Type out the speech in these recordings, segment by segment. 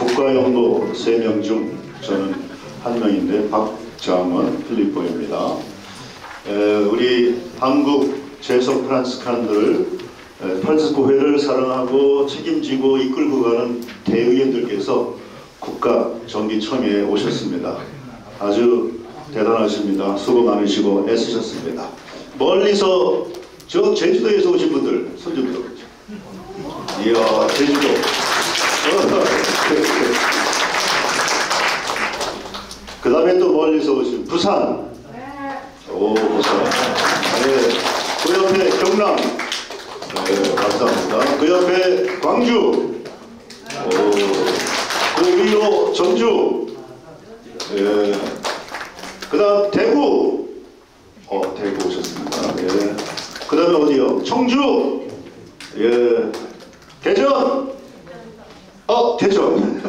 국가연구 3명 중 저는 한 명인데 박장원 필리포입니다. 우리 한국 재석 프란치스칸들을 프란치스코 회를 사랑하고 책임지고 이끌고 가는 대의원들께서 국가정기청에 오셨습니다. 아주 대단하십니다. 수고 많으시고 애쓰셨습니다. 멀리서 저 제주도에서 오신 분들 손 좀 들어보죠. 이야, 제주도. 그 다음에 또 멀리서 오신 부산. 오, 부산. 네. 그 옆에 경남. 네, 감사합니다. 그 옆에 광주. 오. 그 위로 전주. 예. 그 다음 대구. 대구 오셨습니다. 예. 그 다음에 어디요? 청주. 예. 대전. 대전.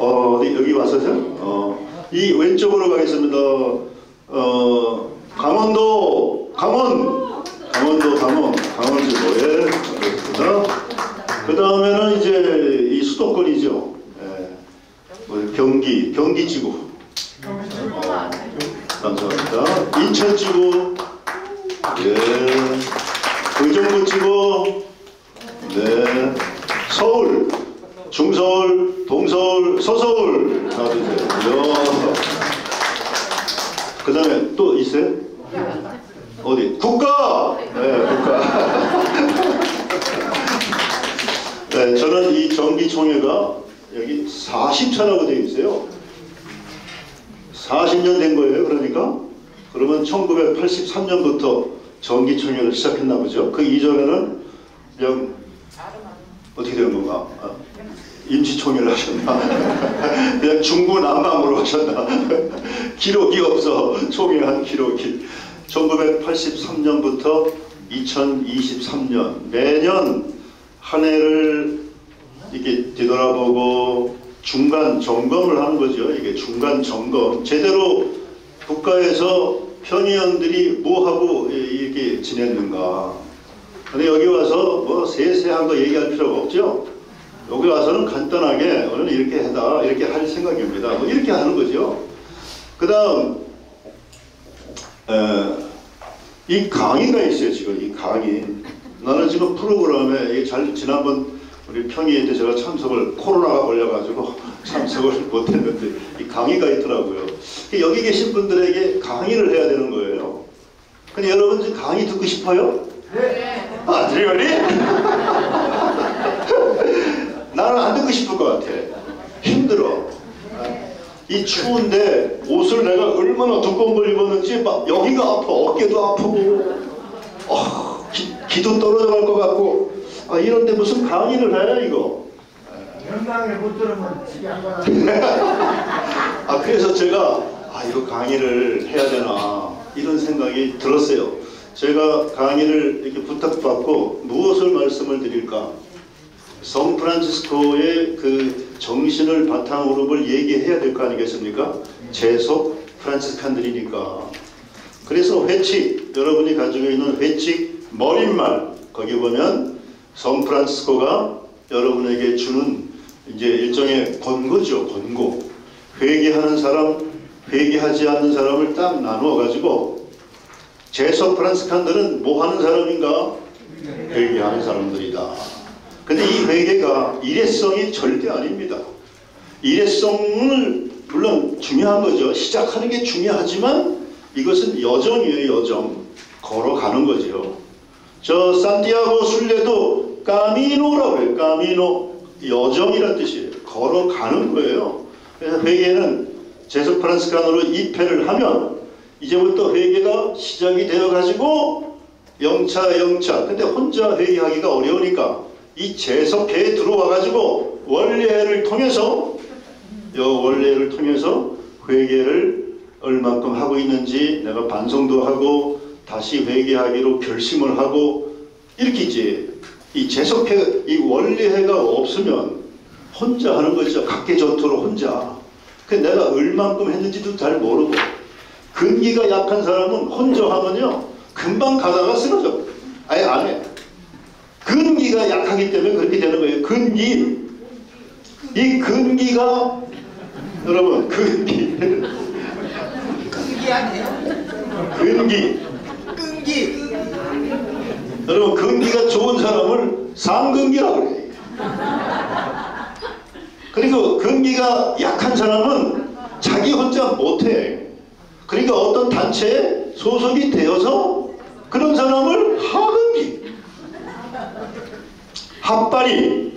어디 여기 왔었어요? 이 왼쪽으로 가겠습니다. 강원도, 강원도에. 그 다음에는 이제 이 수도권이죠. 예. 경기지구. 감사합니다. 인천지구. 예. 의정부지구. 네. 서울, 중서울, 동서울, 서서울. 나와주세요. 그 다음에 또 있어요? 어디? 국가! 네, 국가. 네, 저는 이 정기총회가 여기 40차라고 되어 있어요. 40년 된 거예요, 그러니까. 그러면 1983년부터 정기총회를 시작했나 보죠. 그 이전에는 그냥 어떻게 되는 건가? 임시총회를 하셨나? 그냥 중구난방으로 하셨나? 기록이 없어. 총회한 기록이. 1983년부터 2023년 매년 한 해를 이렇게 뒤돌아보고 중간 점검을 하는 거죠. 이게 중간 점검. 제대로 국가에서 편의원들이 뭐하고 이렇게 지냈는가. 근데 여기 와서 뭐 세세한 거 얘기할 필요가 없죠. 여기 와서는 간단하게 오늘 이렇게 해다 이렇게 할 생각입니다. 뭐 이렇게 하는 거죠. 그 다음 이 강의가 있어요. 지금 이 강의. 나는 지금 프로그램에 지난번 우리 평의회 때 제가 코로나가 걸려가지고 참석을 못했는데 이 강의가 있더라고요. 여기 계신 분들에게 강의를 해야 되는 거예요. 근데 여러분 지금 강의 듣고 싶어요? 네. 리얼리? 나는 안 듣고 싶을 것 같아. 힘들어. 이 추운데 옷을 내가 얼마나 두꺼운 걸 입었는지 막 여기가 아파. 어깨도 아프고 기도 떨어져 갈 것 같고 이런데 무슨 강의를 해야 이거. 연방에 못 들으면 집에 안 가나. 그래서 제가 이거 강의를 해야 되나 이런 생각이 들었어요. 제가 강의를 이렇게 부탁받고 무엇을 말씀을 드릴까? 성 프란치스코의 그 정신을 바탕으로 뭘 얘기해야 될 거 아니겠습니까? 재속 프란치스칸들이니까. 그래서 회칙, 여러분이 가지고 있는 회칙 머릿말, 거기 보면 성 프란치스코가 여러분에게 주는 이제 일종의 권고죠. 권고. 회개하는 사람, 회개하지 않는 사람을 딱 나누어 가지고 재석 프란치스칸들은 뭐 하는 사람인가? 회개하는 사람들이다. 근데 이 회개가 일회성이 절대 아닙니다. 일회성을 물론 중요한 거죠. 시작하는 게 중요하지만 이것은 여정이에요. 여정. 걸어가는 거죠. 저 산티아고 순례도 까미노라고 해요. 까미노. 여정이란 뜻이에요. 걸어가는 거예요. 그래서 회개는 재석 프란치스칸으로 입회를 하면 이제부터 회개가 시작이 되어가지고 영차. 근데 혼자 회개하기가 어려우니까 이 재석회에 들어와가지고 원례를 통해서 회개를 얼만큼 하고 있는지 내가 반성도 하고 다시 회개하기로 결심을 하고 이렇게 이제 이 재석회, 이 원례회가 없으면 혼자 하는 거죠. 각계전투로 혼자. 근데 내가 얼만큼 했는지도 잘 모르고 근기가 약한 사람은 혼자 하면요 금방 가다가 쓰러져. 아예 안 해. 근기가 약하기 때문에 그렇게 되는 거예요. 근기. 이 근기가 여러분 근기. 끈기 아니에요? 근기. 끈기. 여러분 근기가 좋은 사람을 상근기라고 그래요. 그리고 근기가 약한 사람은 자기 혼자 못해. 그러니까 어떤 단체에 소속이 되어서 그런 사람을 하근기, 핫바리,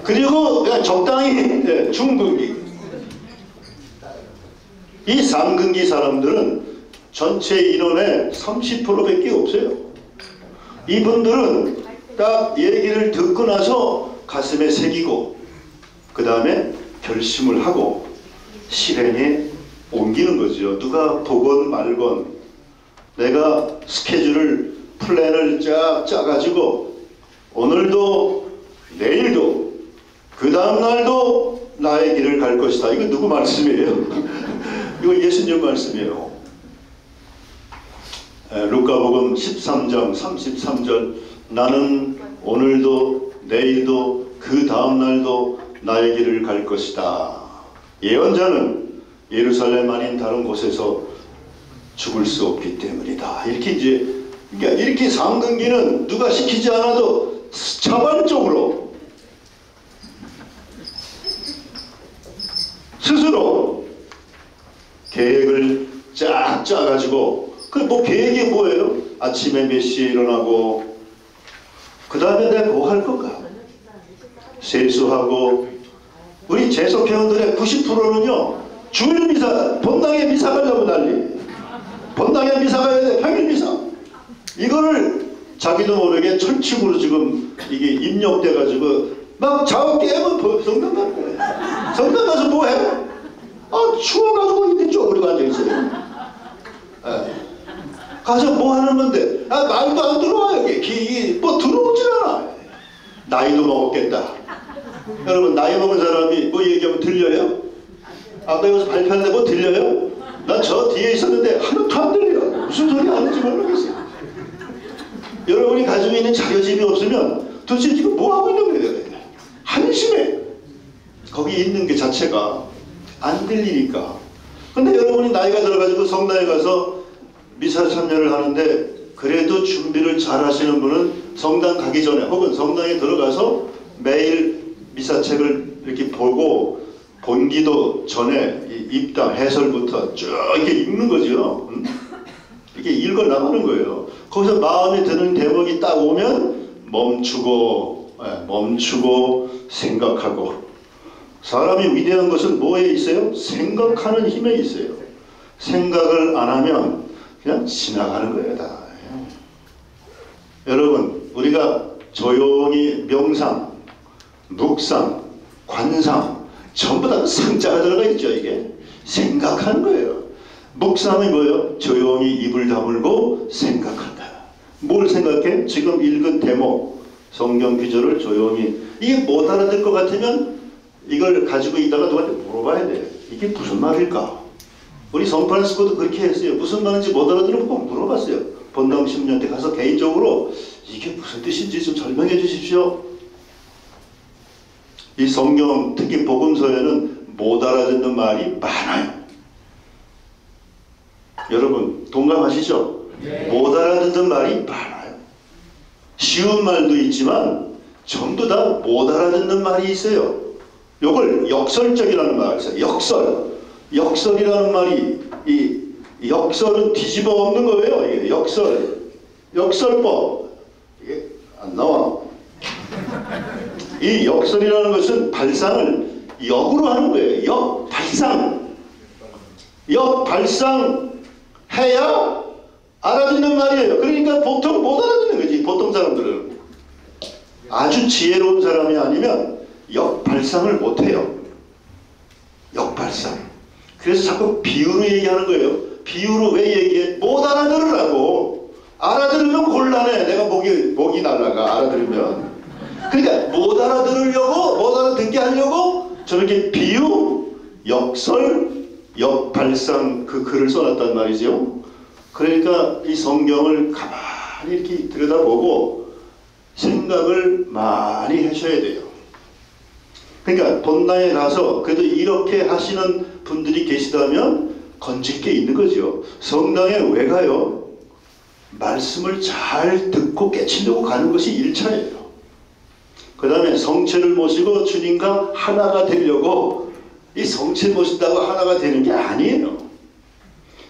그리고 그냥 적당히 중근기. 이 상근기 사람들은 전체 인원의 30%밖에 없어요. 이분들은 딱 얘기를 듣고 나서 가슴에 새기고 그 다음에 결심을 하고 실행에 옮기는 거죠. 누가 보건 말건 내가 스케줄을 플랜을 쫙 짜가지고 오늘도 내일도 그 다음날도 나의 길을 갈 것이다. 이거 누구 말씀이에요? 이거 예수님 말씀이에요. 루카복음 13장 33절 나는 오늘도 내일도 그 다음날도 나의 길을 갈 것이다. 예언자는 예루살렘 아닌 다른 곳에서 죽을 수 없기 때문이다. 이렇게 이제 그러니까 이렇게 상근기는 누가 시키지 않아도 자발적으로 스스로 계획을 쫙 짜가지고 그 뭐 계획이 뭐예요? 아침에 몇 시에 일어나고 그 다음에 내가 뭐 할 건가? 세수하고 우리 재석회원들의 90%는요 주일 미사, 본당에 미사 가려고 난리. 본당에 미사 가야 돼. 평일 미사. 이거를 자기도 모르게 철칙으로 지금 이게 입력돼 가지고 막 자고 깨면 성당 가는 거야. 성당 가서 뭐 해? 아 추워가지고 이렇게 쪼그리고 앉아있어요. 가서 뭐 하는 건데? 아 말도 안 들어와 여기. 뭐 들어오질 않아. 나이도 먹었겠다. 여러분 나이 먹은 사람이 뭐 얘기하면 들려요? 아까 여기서 발표하는데 뭐 들려요? 난 저 뒤에 있었는데 하나도 안 들려요. 무슨 소리 하는지 모르겠어요. 여러분이 가지고 있는 자료집이 없으면 도대체 지금 뭐 하고 있는 거예요? 한심해. 거기 있는 게 자체가 안 들리니까. 근데 여러분이 나이가 들어가지고 성당에 가서 미사 참여를 하는데 그래도 준비를 잘 하시는 분은 성당 가기 전에 혹은 성당에 들어가서 매일 미사책을 이렇게 보고 본기도 전에 입당 해설부터 쭉 이렇게 읽는 거죠. 이렇게 읽어 나가는 거예요. 거기서 마음에 드는 대목이 딱 오면 멈추고 생각하고. 사람이 위대한 것은 뭐에 있어요? 생각하는 힘에 있어요. 생각을 안 하면 그냥 지나가는 거예요 다. 여러분 우리가 조용히 명상, 묵상, 관상 전부 다 상자가 들어가 있죠. 이게 생각하는 거예요. 묵상은 뭐예요? 조용히 입을 다물고 생각한다. 뭘 생각해? 지금 읽은 대목 성경 구절을 조용히. 이게 못 알아들 것 같으면 이걸 가지고 있다가 누구한테 물어봐야 돼요. 이게 무슨 말일까? 우리 성프란시스코도 그렇게 했어요. 무슨 말인지 못 알아들으면 꼭 물어봤어요. 본당 10년 때 가서 개인적으로 이게 무슨 뜻인지 좀 설명해 주십시오. 이 성경 특히 복음서에는 못 알아듣는 말이 많아요. 여러분 동감하시죠? 네. 못 알아듣는 말이 많아요. 쉬운 말도 있지만 전부 다 못 알아듣는 말이 있어요. 이걸 역설적이라는 말이 있어요. 역설이라는 말이 이 역설은 뒤집어 엎는 거예요. 이게 역설법 이게 안 나와. 이 역설이라는 것은 발상을 역으로 하는 거예요. 역발상 해야 알아듣는 말이에요. 그러니까 보통 못 알아듣는 거지. 보통 사람들은 아주 지혜로운 사람이 아니면 역발상을 못해요. 역발상. 그래서 자꾸 비유로 얘기하는 거예요. 비유로 왜 얘기해? 못 알아들으라고. 알아들으면 곤란해. 내가 목이 날아가. 알아들으면. 그러니까 못 알아들으려고, 못 알아듣게 하려고 저렇게 비유, 역설, 역발상 그 글을 써놨단 말이죠. 그러니까 이 성경을 가만히 이렇게 들여다보고 생각을 많이 하셔야 돼요. 그러니까 본당에 가서 그래도 이렇게 하시는 분들이 계시다면 건질 게 있는 거죠. 성당에 왜 가요? 말씀을 잘 듣고 깨치려고 가는 것이 1차예요. 그 다음에 성체를 모시고 주님과 하나가 되려고, 이 성체 모신다고 하나가 되는 게 아니에요.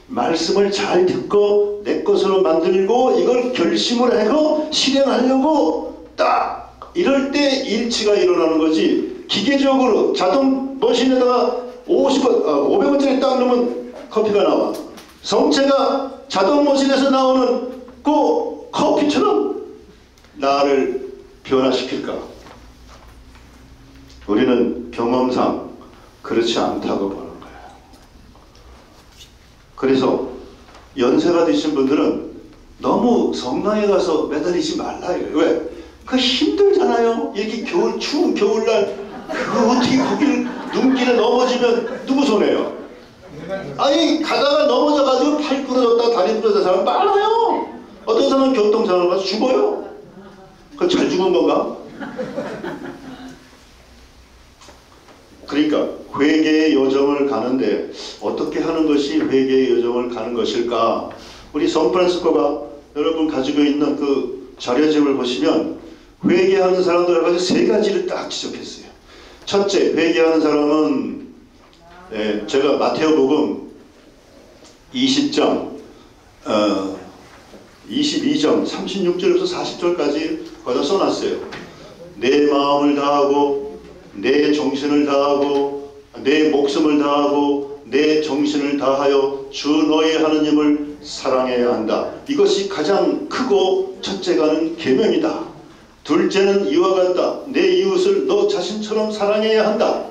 말씀을 잘 듣고 내 것으로 만들고 이걸 결심을 하고 실행하려고 딱 이럴 때 일치가 일어나는 거지, 기계적으로 자동 머신에다가 500원짜리 딱 넣으면 커피가 나와. 성체가 자동 머신에서 나오는 그 커피처럼 나를 변화시킬까? 우리는 경험상 그렇지 않다고 보는 거예요. 그래서 연세가 드신 분들은 너무 성당에 가서 매달리지 말라 이거예요. 왜? 그 힘들잖아요. 이렇게 겨울, 추운 겨울날 그 어떻게 거기를 눈길에 넘어지면 누구 손해요? 아니 가다가 넘어져가지고 팔 부러졌다 다리 부러졌다 사람 많아요. 어떤 사람은 교통사고로 가서 죽어요. 그건 잘 죽은 건가? 그러니까 회개의 여정을 가는데 어떻게 하는 것이 회개의 여정을 가는 것일까? 우리 샌프란시스코가 여러분 가지고 있는 그 자료집을 보시면 회개하는 사람들 가지고 세 가지를 딱 지적했어요. 첫째, 회개하는 사람은 제가 마태오복음 20장 22장 36절부터 40절까지 거기다 써놨어요. 내 마음을 다하고 내 정신을 다하고 내 목숨을 다하고 내 정신을 다하여 주 너의 하느님을 사랑해야 한다. 이것이 가장 크고 첫째가는 계명이다. 둘째는 이와 같다. 내 이웃을 너 자신처럼 사랑해야 한다.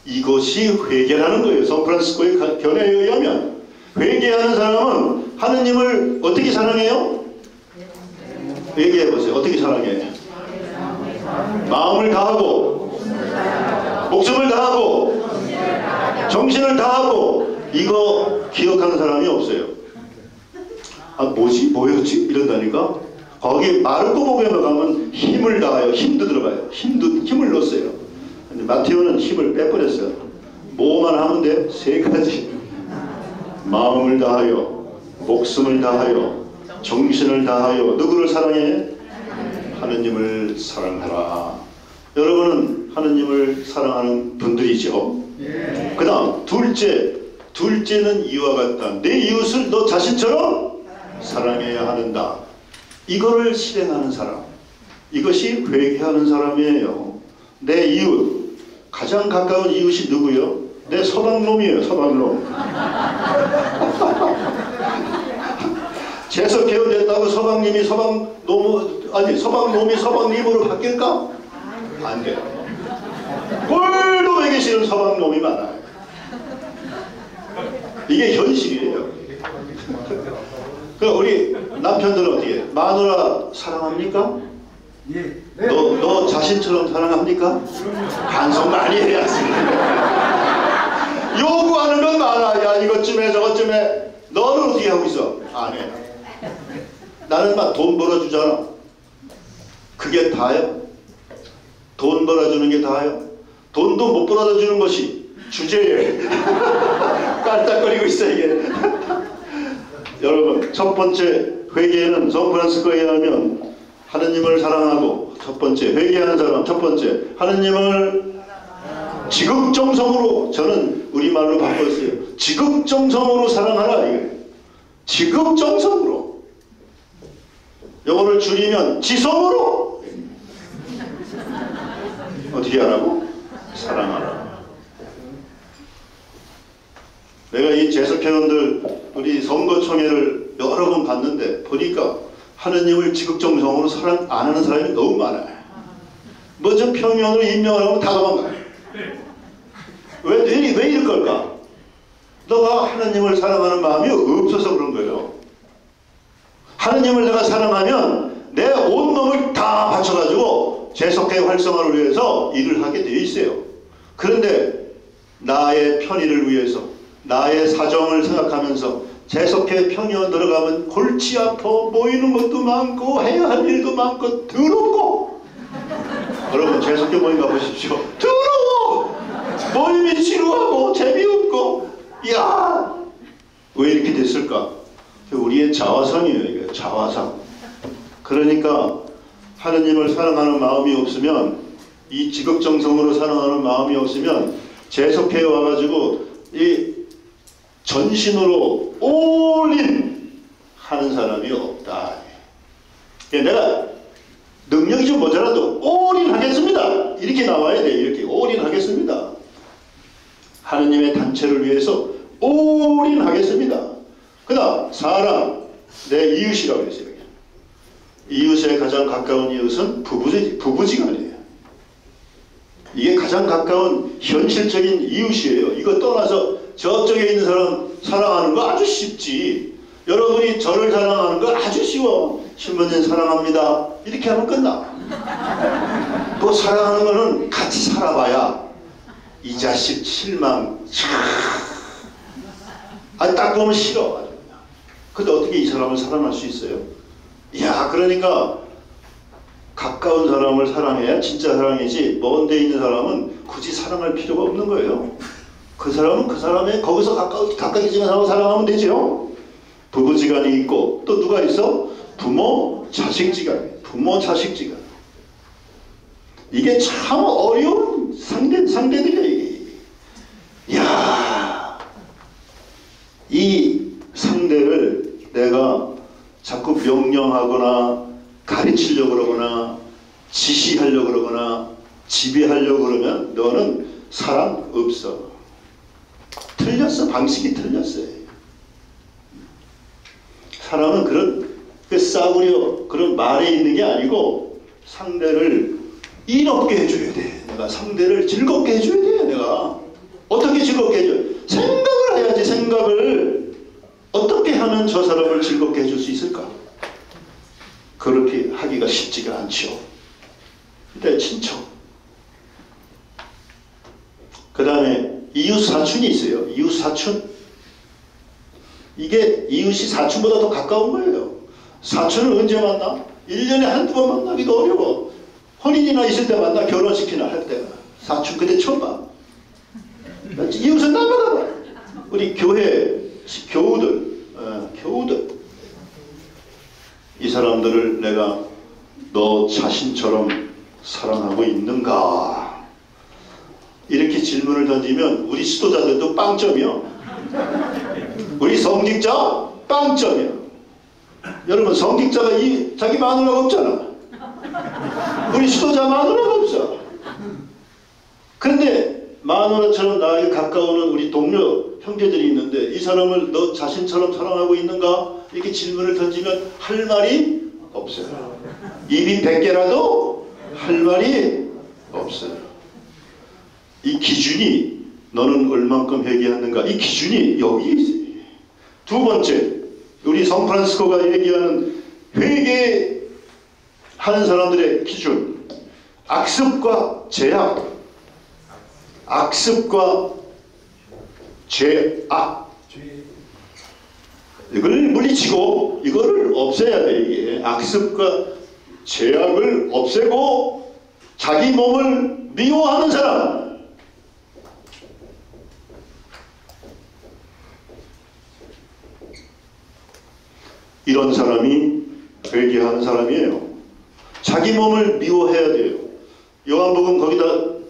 이것이 회개라는 거예요. 샌프란시스코의 견해에 의하면 회개하는 사람은 하느님을 어떻게 사랑해요? 얘기해보세요. 어떻게 사랑해요? 마음을 다하고 목숨을 다하고 정신을 다하고. 이거 기억하는 사람이 없어요. 아 뭐였지? 이런다니까. 거기 마르코 복음에 가면 힘을 다하여, 힘도 들어가요. 힘을 넣었어요. 근데 마테오는 힘을 빼버렸어요. 뭐만 하면 돼? 세 가지. 마음을 다하여 목숨을 다하여 정신을 다하여. 누구를 사랑해? 하느님을 사랑하라. 여러분은 하느님을 사랑하는 분들이죠. 그 다음 둘째는 이와 같다. 내 이웃을 너 자신처럼 사랑해야 하는다. 이거를 실행하는 사람, 이것이 회개하는 사람이에요. 내 이웃, 가장 가까운 이웃이 누구요? 내 서방놈이에요. 서방놈. 재석 개헌됐다고 서방님이 서방놈이 서방님으로 바뀔까? 안 돼요. 꼴도 보기 싫은 서방놈이 많아요. 이게 현실이에요. 그럼 우리 남편들은 어떻게 해? 마누라 사랑합니까? 예. 너 자신처럼 사랑합니까? 반성 많이 해야지. 요구하는 건 많아. 야 이것 좀 해 저것 좀 해. 너는 어떻게 하고 있어? 안 해. 나는 막 돈 벌어주잖아. 그게 다예요? 돈 벌어주는 게 다예요? 돈도 못 벌어주는 것이 주제에 깔딱거리고 있어 이게. 여러분, 첫 번째 회개는 샌프란시스코에 의하면 하느님을 사랑하고, 첫 번째 회개하는 사람, 첫 번째 하느님을 지극정성으로, 저는 우리말로 바꿨어요. 지극정성으로 사랑하라 이게. 지극정성으로. 요거를 줄이면 지성으로. 어떻게 하라고? 사랑하라. 내가 이 재석회원들 우리 선거총회를 여러 번 봤는데 보니까 하느님을 지극정성으로 사랑 안 하는 사람이 너무 많아요. 먼저 평양으로 임명을 하면 다 도망가요. 왜 이럴 걸까? 너가 하느님을 사랑하는 마음이 없어서 그런 거예요. 하느님을 내가 사랑하면 내 온몸을 다 바쳐가지고 재석회 활성화를 위해서 일을 하게 되어 있어요. 그런데 나의 편의를 위해서, 나의 사정을 생각하면서 재석회 평양 들어가면 골치 아파, 모이는 것도 많고 해야 할 일도 많고 더럽고 여러분 재수교 모임 가보십시오. 더러워. 모임이 지루하고 재미없고. 이야, 왜 이렇게 됐을까? 우리의 자화상이에요. 이게 자화상. 그러니까 하느님을 사랑하는 마음이 없으면, 이 지극정성으로 사랑하는 마음이 없으면 재석회에 와가지고 이 전신으로 올인 하는 사람이 없다. 내가 능력이 좀 모자라도 올인 하겠습니다. 이렇게 나와야 돼. 이렇게 올인 하겠습니다. 하느님의 단체를 위해서 올인 하겠습니다. 그 다음 사람, 내 이웃이라고 했어요. 이웃의 가장 가까운 이웃은 부부지간이에요. 이게 가장 가까운 현실적인 이웃이에요. 이거 떠나서 저쪽에 있는 사람 사랑하는 거 아주 쉽지. 여러분이 저를 사랑하는 거 아주 쉬워. 신부님 사랑합니다. 이렇게 하면 끝나. 또 사랑하는 거는 같이 살아봐야 이 자식 실망. 딱 보면 싫어. 근데 어떻게 이 사람을 사랑할 수 있어요? 이야, 그러니까 가까운 사람을 사랑해야 진짜 사랑이지, 먼 데 있는 사람은 굳이 사랑할 필요가 없는 거예요. 그 사람은 그 사람의 거기서 가까이 지는 사람을 사랑하면 되죠. 부부지간이 있고 또 누가 있어? 부모 자식지간. 부모 자식지간. 이게 참 어려운 상대들이야. 이게. 이야, 이 상대를 내가 자꾸 명령하거나 가르치려고 그러거나 지시하려고 그러거나 지배하려고 그러면 너는 사랑 없어. 틀렸어. 방식이 틀렸어요. 사랑은 그런 싸구려 그런 말에 있는 게 아니고 상대를 일 없게 해줘야 돼. 내가 상대를 즐겁게 해줘야 돼. 내가 어떻게 즐겁게 해줘? 생각을 해야지. 생각을 어떻게 하면 저 사람을 즐겁게 해줄 수 있을까? 그렇게 하기가 쉽지가 않죠. 일단 친척. 그 다음에 이웃 사촌이 있어요. 이웃 사촌. 이게 이웃이 사촌보다 더 가까운 거예요. 사촌을 언제 만나? 1년에 한두 번 만나기도 어려워. 혼인이나 있을 때 만나. 결혼시키나 할 때. 사촌 그때 처음 봐. 이웃은 날마다 봐. 우리 교회 교우들. 이 사람들을 내가 너 자신처럼 사랑하고 있는가? 이렇게 질문을 던지면 우리 수도자들도 빵점이요. 우리 성직자 빵점이야. 여러분 성직자가 자기 마누라가 없잖아. 우리 수도자 마누라가 없어. 그런데 마누라처럼 나에게 가까운 우리 동료 형제들이 있는데 이 사람을 너 자신처럼 사랑하고 있는가? 이렇게 질문을 던지면 할 말이 없어요. 입이 100개라도 할 말이 없어요. 이 기준이 너는 얼만큼 회개하는가? 이 기준이 여기 있어요. 두 번째, 우리 성프란시스코가 얘기하는 회개하는 사람들의 기준. 악습과 제약. 악습과 죄악. 이걸 물리치고 이거를 없애야 돼. 이게 악습과 죄악을 없애고 자기 몸을 미워하는 사람. 이런 사람이 회개하는 사람이에요. 자기 몸을 미워해야 돼요. 요한복음 거기다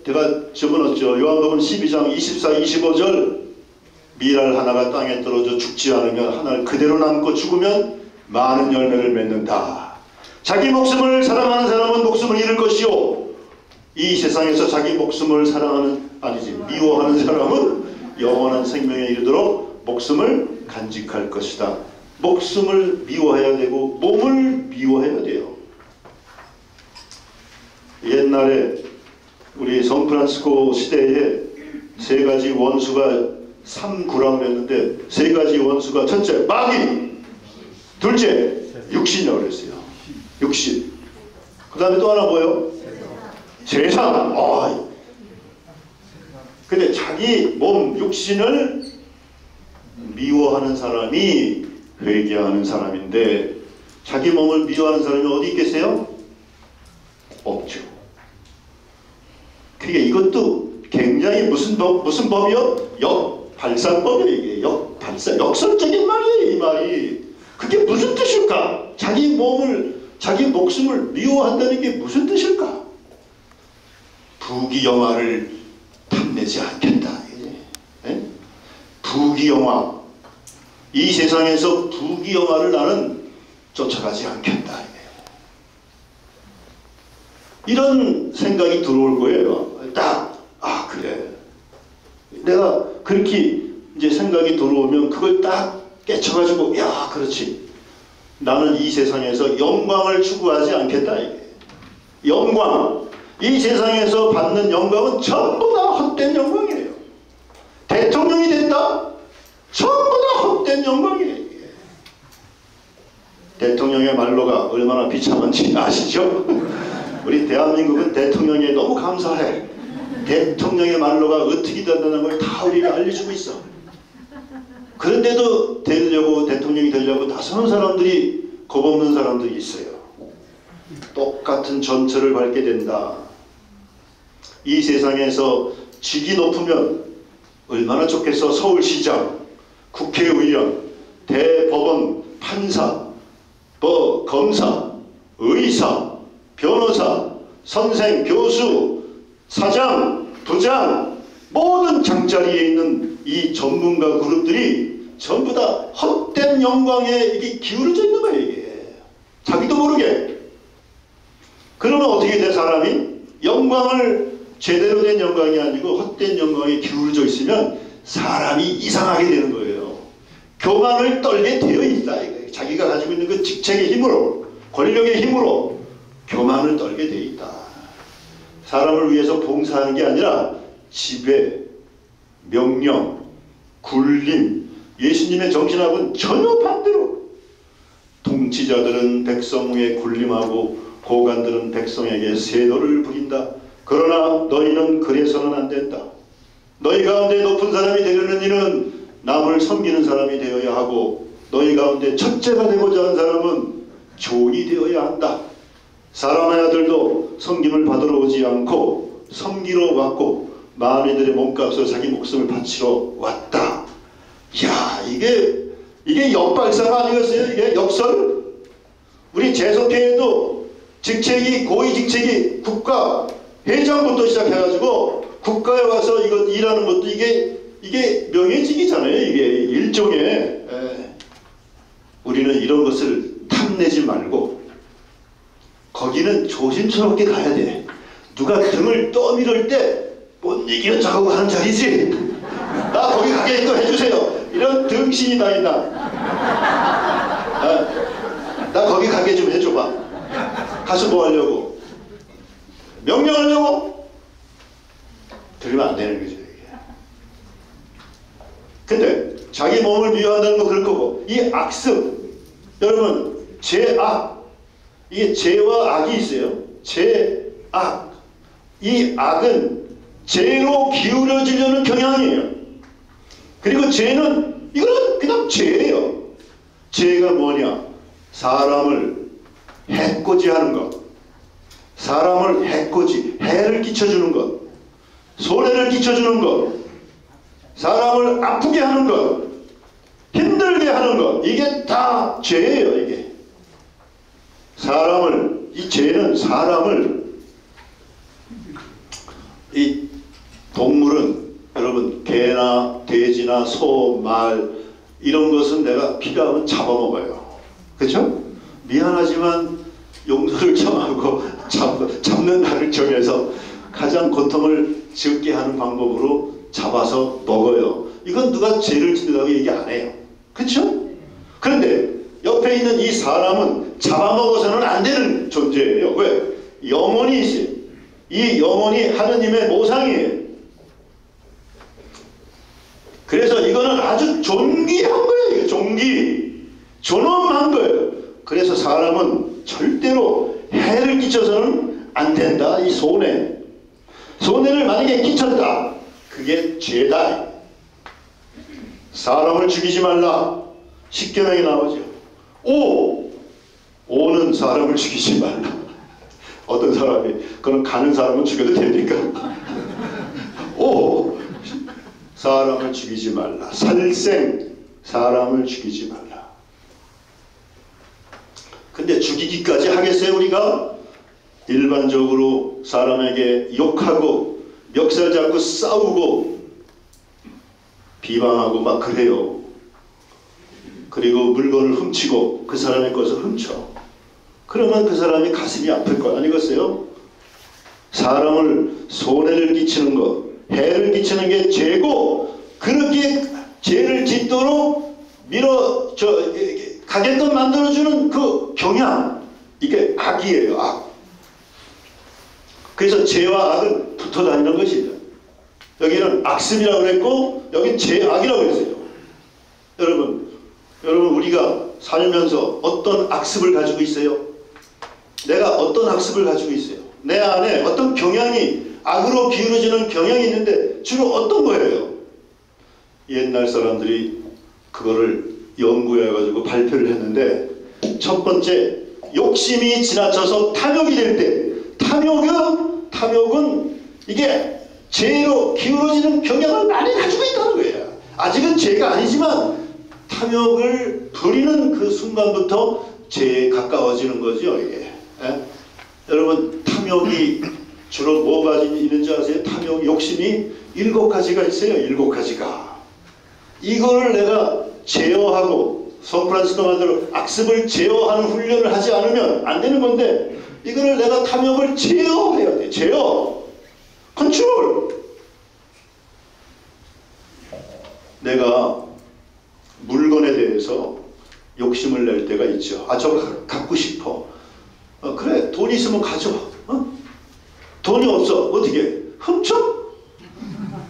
제가 적어놨죠. 요한복음 12장 24, 25절. 밀알 하나가 땅에 떨어져 죽지 않으면 하나를 그대로 남고 죽으면 많은 열매를 맺는다. 자기 목숨을 사랑하는 사람은 목숨을 잃을 것이요. 이 세상에서 자기 목숨을 미워하는 사람은 영원한 생명에 이르도록 목숨을 간직할 것이다. 목숨을 미워해야 되고 몸을 미워해야 돼요. 옛날에 우리 성프란시스코 시대에 세 가지 원수가 3구라고했는데 세 가지 원수가 첫째 마귀, 둘째 육신이라고 그랬어요. 육신. 그 다음에 또 하나 뭐예요? 세상. 근데 자기 몸 육신을 미워하는 사람이 회개하는 사람인데 자기 몸을 미워하는 사람이 어디 있겠어요? 없죠. 그러니까 이것도 굉장히 무슨 법이요? 역발상법이에요. 이게 역설적인 말이에요. 이 말이. 그게 무슨 뜻일까? 자기 목숨을 미워한다는 게 무슨 뜻일까? 부귀영화를 탐내지 않겠다. 예? 부귀영화. 이 세상에서 부귀영화를 나는 쫓아가지 않겠다. 이런 생각이 들어올 거예요. 그래. 내가 그렇게 이제 생각이 들어오면 그걸 딱 깨쳐가지고, 그렇지. 나는 이 세상에서 영광을 추구하지 않겠다. 이게. 영광. 이 세상에서 받는 영광은 전부 다 헛된 영광이에요. 대통령이 됐다? 전부 다 헛된 영광이에요. 이게. 대통령의 말로가 얼마나 비참한지 아시죠? 우리 대한민국은 대통령에 너무 감사해. 대통령의 말로가 어떻게 된다는 걸 다 우리가 알려주고 있어. 그런데도 대통령이 되려고 나서는 사람들이, 겁없는 사람들이 있어요. 똑같은 전철을 밟게 된다. 이 세상에서 직이 높으면 얼마나 좋겠어. 서울시장, 국회의원, 대법원, 판사, 검사, 의사, 변호사, 선생, 교수, 사장, 부장, 모든 장자리에 있는 이 전문가 그룹들이 전부 다 헛된 영광에 이게 기울어져 있는 거예요. 이게. 자기도 모르게. 그러면 어떻게 돼? 사람이 영광을 제대로 된 영광이 아니고 헛된 영광에 기울어져 있으면 사람이 이상하게 되는 거예요. 교만을 떨게 되어 있다. 자기가 가지고 있는 그 직책의 힘으로, 권력의 힘으로 교만을 떨게 되어 있다. 사람을 위해서 봉사하는 게 아니라 지배, 명령, 굴림, 예수님의 정신하고는 전혀 반대로. 통치자들은 백성에 굴림하고 고관들은 백성에게 세도를 부린다. 그러나 너희는 그래서는 안 된다. 너희 가운데 높은 사람이 되려는 이는 남을 섬기는 사람이 되어야 하고, 너희 가운데 첫째가 되고자 하는 사람은 종이 되어야 한다. 사람의 아들도 섬김을 받으러 오지 않고 섬기러 왔고 많은 이들의 몸값으로 자기 목숨을 바치러 왔다. 이야, 이게 역발상 아니겠어요? 이게 역설? 우리 재석회에도 직책이, 고위 직책이 국가 회장부터 시작해가지고 국가에 와서 이거 일하는 것도 이게 명예직이잖아요. 이게 일종의. 우리는 이런 것을 탐내지 말고 거기는 조심스럽게 가야 돼. 누가 등을 떠밀을 때 못 이기는 자하고 하는 자리지. 나 거기 가게 또 해주세요. 이런 등신이 다 있나. 나 거기 가게 좀 해줘봐. 가서 뭐 하려고? 명령하려고? 들으면 안 되는 거죠. 이게. 근데 자기 몸을 미워한다는 거 그럴 거고, 이 악습, 여러분, 죄악, 이게 죄와 악이 있어요. 죄악. 이 악은 죄로 기울어지려는 경향이에요. 그리고 죄는, 이거는 그냥 죄예요. 죄가 뭐냐? 사람을 해코지하는 것, 사람을 해를 끼쳐주는 것, 손해를 끼쳐주는 것, 사람을 아프게 하는 것, 힘들게 하는 것, 이게 다 죄예요. 이게 이 죄는 사람을, 이 동물은 여러분 개나 돼지나 소, 말 이런 것은 내가 피가 나면 잡아먹어요. 그렇죠? 미안하지만 용서를 청하고 잡는 날을 정해서 가장 고통을 적게 하는 방법으로 잡아서 먹어요. 이건 누가 죄를 짓는다고 얘기 안 해요. 그렇죠? 그런데 옆에 있는 이 사람은 잡아먹어서는 안 되는 존재예요. 왜? 영혼이 있어요. 이 영혼이 하느님의 모상이에요. 그래서 이거는 아주 존귀한 거예요. 존엄한 거예요. 그래서 사람은 절대로 해를 끼쳐서는 안 된다. 이 손해를 만약에 끼쳤다, 그게 죄다. 사람을 죽이지 말라. 십계명에 나오죠. 5는 사람을 죽이지 말라. 어떤 사람이, 그럼 가는 사람은 죽여도 됩니까? 사람을 죽이지 말라. 살생 사람을 죽이지 말라. 근데 죽이기까지 하겠어요 우리가? 일반적으로 사람에게 욕하고 멱살 잡고 싸우고 비방하고 막 그래요. 그리고 물건을 훔치고 그 사람의 것을 훔쳐. 그러면 그 사람이 가슴이 아플 거 아니겠어요? 사람을 손해를 끼치는 것, 해를 끼치는 게 죄고, 그렇게 죄를 짓도록 가게끔 만들어주는 그 경향, 이게 악이에요. 악. 그래서 죄와 악은 붙어 다니는 것이죠. 여기는 악습이라고 그랬고 여기는 죄악이라고 그랬어요. 여러분 우리가 살면서 어떤 악습을 가지고 있어요? 내가 어떤 악습을 가지고 있어요? 내 안에 어떤 경향이 악으로 기울어지는 경향이 있는데 주로 어떤 거예요? 옛날 사람들이 그거를 연구해 가지고 발표를 했는데, 첫 번째, 욕심이 지나쳐서 탐욕이 될 때, 탐욕은 이게 죄로 기울어지는 경향을 많이 가지고 있다는 거예요. 아직은 죄가 아니지만 탐욕을 부리는 그 순간부터 죄에 가까워지는 거죠. 이게. 여러분, 탐욕이 주로 뭐가 있는지 아세요? 탐욕, 욕심이 7가지가 있어요. 7가지가. 이거를 내가 제어하고, 성프란시스코 말대로 악습을 제어하는 훈련을 하지 않으면 안 되는 건데, 이거를 내가 탐욕을 제어해야 돼. 제어. 컨트롤. 내가 물건에 대해서 욕심을 낼 때가 있죠. 아, 저거 갖고 싶어. 그래, 돈 있으면 가져와. 돈이 없어. 어떻게 해? 훔쳐?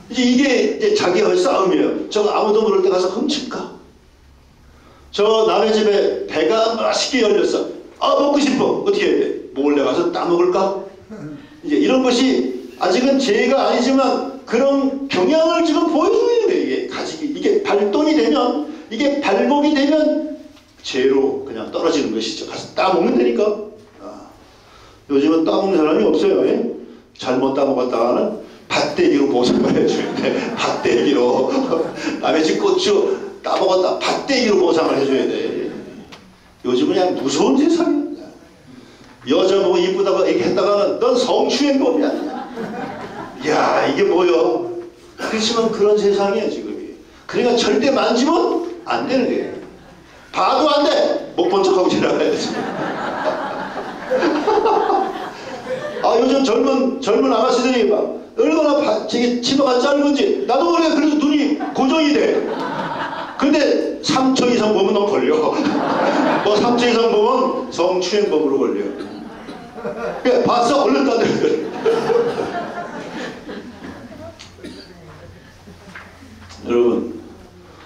이게 자기와의 싸움이에요. 저거 아무도 모를 때 가서 훔칠까? 저 남의 집에 배가 맛있게 열렸어. 먹고 싶어. 어떻게 해야 돼? 몰래 가서 따먹을까? 이제 이런 것이 아직은 죄가 아니지만 그런 경향을 지금 보여주고 있는 거예요. 이게 발동이 되면, 이게 발목이 되면 죄로 그냥 떨어지는 것이죠. 가서 따먹으면 되니까. 요즘은 따먹는 사람이 없어요. 예? 잘못 따먹었다가는 밭대기로 보상을 해줘야 돼. 밭대기로. 남의 집 고추 따먹었다. 밭대기로 보상을 해줘야 돼. 요즘은 그냥 무서운 세상이야. 여자 보고 이쁘다고 얘기했다가는 넌 성추행범이야. 야, 이게 뭐여? 그렇지만 그런 세상이에요 지금이. 그러니까 절대 만지면 안 되는 거예요. 봐도 안 돼. 못 본 척하고 지나가야지. 요즘 젊은 아가씨들이 막 얼마나 치마가 짧은지 나도 모르게 그래도 눈이 고정이 돼. 근데 3초 이상 보면 너 걸려. 뭐 3초 이상 보면 성추행범으로 걸려. 그래, 봤어? 얼른 따져. 여러분,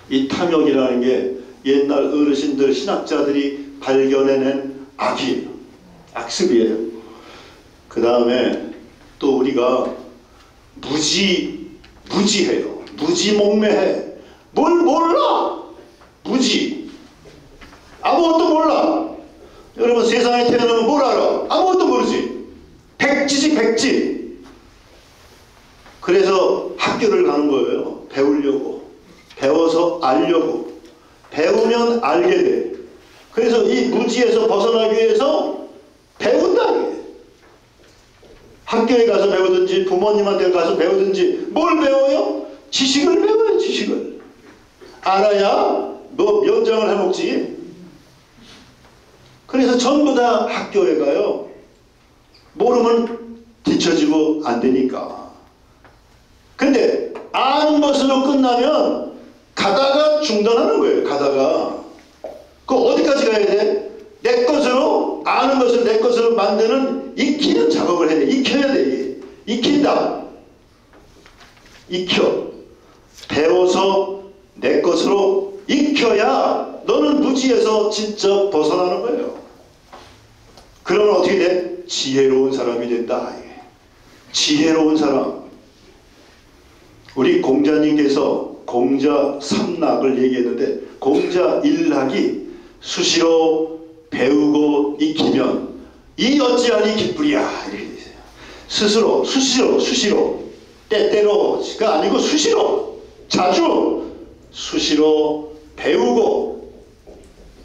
이 탐욕이라는 게 옛날 어르신들, 신학자들이 발견해낸 악이에요. 악습이에요. 그 다음에 또 우리가 무지해요. 무지몽매해. 뭘 몰라. 무지. 아무것도 몰라. 여러분, 세상에 태어나면 뭘 알아? 아무것도 모르지. 백지지, 백지. 그래서 학교를 가는 거예요. 배우려고. 배워서 알려고. 배우면 알게 돼. 그래서 이 무지에서 벗어나기 위해서 배운다. 학교에 가서 배우든지 부모님한테 가서 배우든지 뭘 배워요? 지식을 배워요. 지식을. 알아야 뭐 면장을 해먹지. 그래서 전부 다 학교에 가요. 모르면 뒤처지고 안 되니까. 근데 아는 것으로 끝나면 가다가 중단하는 거예요. 가다가. 그 어디까지 가야 돼? 내 것으로, 아는 것을 내 것으로 만드는 익히는 작업을 해야 돼. 익혀야 돼. 익힌다. 익혀. 배워서 내 것으로 익혀야 너는 무지에서 진짜 벗어나는 거예요. 그러면 어떻게 돼? 지혜로운 사람이 된다. 지혜로운 사람. 우리 공자님께서 공자 삼락을 얘기했는데, 공자 일락이 수시로 배우고 익히면 이 어찌하니 기쁘랴 이렇게 되세요. 스스로 수시로 때때로가 아니고 수시로 자주 수시로 배우고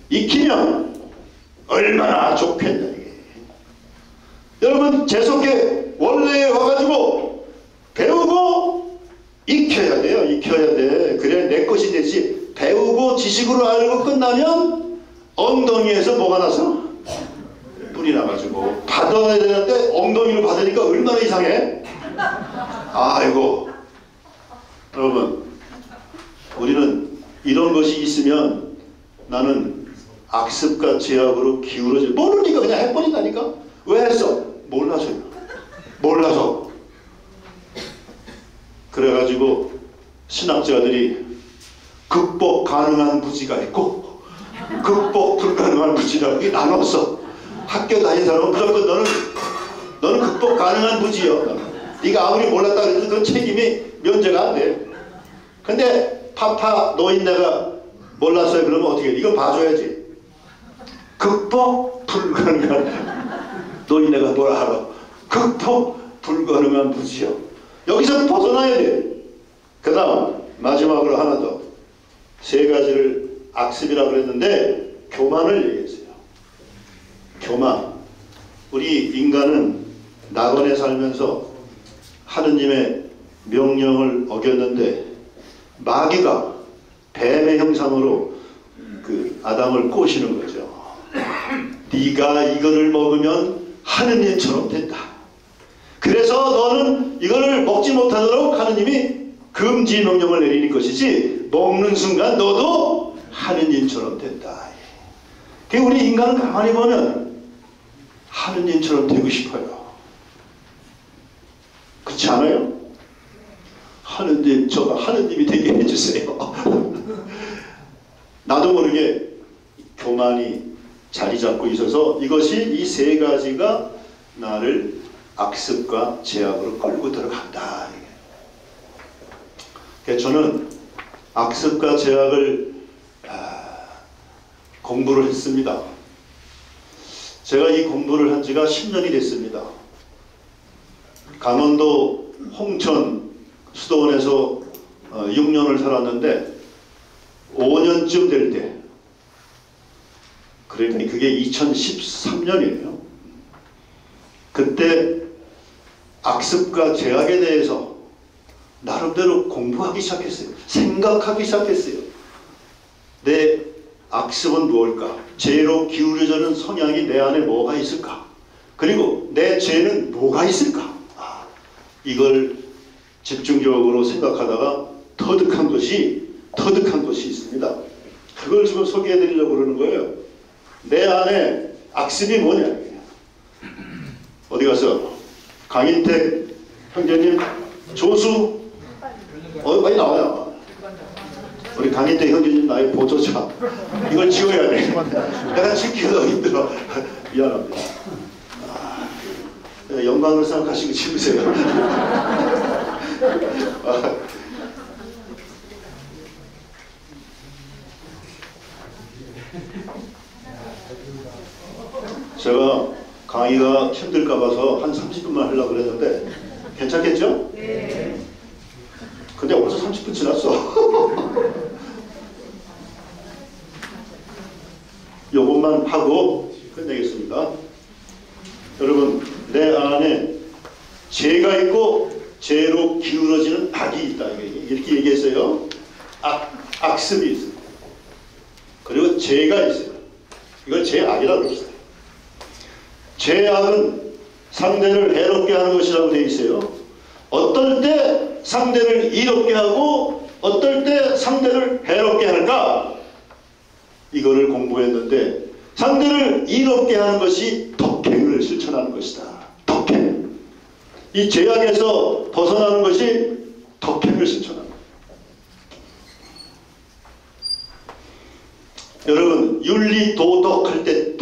익히면 얼마나 좋겠냐. 이게. 여러분 재수없게 원래에 와가지고 배우고 익혀야 돼요. 익혀야 돼. 그래야 내 것이 되지. 배우고 지식으로 알고 끝나면 엉덩이에서 뭐가 나서? 뿔이 나가지고 받아야 되는데 엉덩이로 받으니까 얼마나 이상해? 아이고. 여러분 우리는 이런 것이 있으면 나는 악습과 제약으로 기울어져. 모르니까 그냥 해버린다니까. 왜 했어? 몰라서요. 몰라서. 그래가지고 신학자들이 극복 가능한 무지가 있고 극복 불가능한 무지라고 나눴어. 학교 다닌 사람은 무조건 너는 극복 가능한 무지요. 네가 아무리 몰랐다 그래도 그 책임이 면제가 안 돼. 근데 파파 노인네가 몰랐어요. 그러면 어떻게 해? 이거 봐줘야지. 극복 불가능한 노인네가 뭐라 하라. 극복 불가능한 무지요. 여기서 벗어나야 돼. 그 다음 마지막으로 하나 더. 세 가지를 악습이라고 그랬는데 교만을 얘기했어요. 교만. 우리 인간은 낙원에 살면서 하느님의 명령을 어겼는데 마귀가 뱀의 형상으로 그 아담을 꼬시는 거죠. 네가 이거를 먹으면 하느님처럼 된다. 그래서 너는 이거를 먹지 못하도록 하느님이 금지 명령을 내리는 것이지 먹는 순간 너도 하느님처럼 된다. 우리 인간은 가만히 보면 하느님처럼 되고 싶어요. 그렇지 않아요? 하느님, 저가 하느님이 되게 해주세요. 나도 모르게 교만이 자리 잡고 있어서 이것이 이 세 가지가 나를 악습과 제약으로 끌고 들어간다. 저는 악습과 제약을 공부를 했습니다. 제가 이 공부를 한 지가 10년이 됐습니다. 강원도 홍천 수도원에서 6년을 살았는데 5년쯤 될 때, 그러니까 그게 2013년이에요. 그때 악습과 제약에 대해서 나름대로 공부하기 시작했어요. 생각하기 시작했어요. 내 악습은 무엇일까? 죄로 기울여지는 성향이 내 안에 뭐가 있을까? 그리고 내 죄는 뭐가 있을까? 이걸 집중적으로 생각하다가 터득한 것이 있습니다. 그걸 지금 소개해 드리려고 그러는 거예요. 내 안에 악습이 뭐냐? 어디 가서 강인택 형제님, 조수 많이 나와요. 우리 강인택 형제님 나의 보조차 이걸 지워야 돼. 내가 지키기도 힘들어. 미안합니다. 영광을 생각하시고 지우세요. 제가 강의가 힘들까 봐서 한 30분만 하려고 그랬는데 괜찮겠죠? 네. 근데 벌써 30분 지났어. 요것만 하고 끝내겠습니다. 여러분, 내 안에 죄가 있고 죄로 기울어지는 악이 있다. 이렇게 얘기했어요. 악습이 있어요. 그리고 죄가 있어요. 이걸 죄악이라고 그랬어요. 죄악은 상대를 해롭게 하는 것이라고 되어 있어요. 어떨 때 상대를 이롭게 하고 어떨 때 상대를 해롭게 할까? 이거를 공부했는데 상대를 이롭게 하는 것이 덕행을 실천하는 것이다. 덕행. 이 죄악에서 벗어나는 것이 덕행을 실천하는 거예요. 여러분, 윤리 도덕 할 때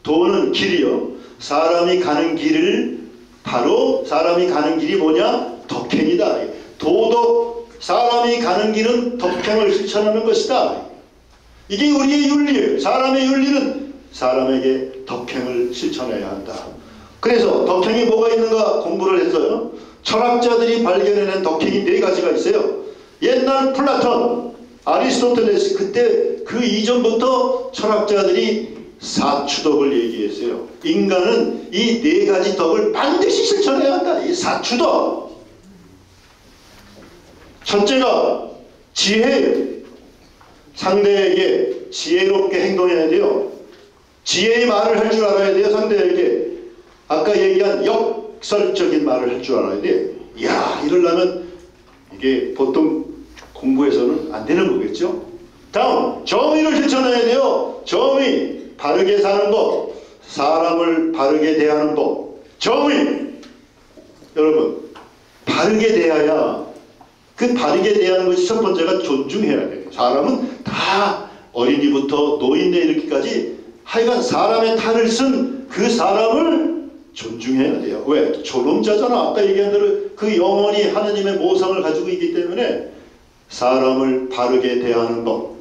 도는 길이요. 사람이 가는 길을 바로 사람이 가는 길이 뭐냐? 덕행이다. 도덕, 사람이 가는 길은 덕행을 실천하는 것이다. 이게 우리의 윤리예요. 사람의 윤리는 사람에게 덕행을 실천해야 한다. 그래서 덕행이 뭐가 있는가 공부를 했어요. 철학자들이 발견해낸 덕행이 4가지가 있어요. 옛날 플라톤, 아리스토텔레스 그때 그 이전부터 철학자들이 사추덕을 얘기했어요. 인간은 이 네 가지 덕을 반드시 실천해야 한다. 이 사추덕. 첫째가 지혜예요. 상대에게 지혜롭게 행동해야 돼요. 지혜의 말을 할 줄 알아야 돼요. 상대에게. 아까 얘기한 역설적인 말을 할 줄 알아야 돼요. 이야, 이러려면 이게 보통 공부에서는 안 되는 거겠죠? 다음, 정의를 실천해야 돼요. 정의. 바르게 사는 법. 사람을 바르게 대하는 법. 정의. 여러분, 바르게 대해야, 그 바르게 대하는 것이 첫 번째가 존중해야 돼요. 사람은 다 어린이부터 노인네 이렇게까지 하여간 사람의 탈을 쓴 그 사람을 존중해야 돼요. 왜? 존엄자잖아. 아까 얘기한 대로 그 영원히 하느님의 모성을 가지고 있기 때문에 사람을 바르게 대하는 법.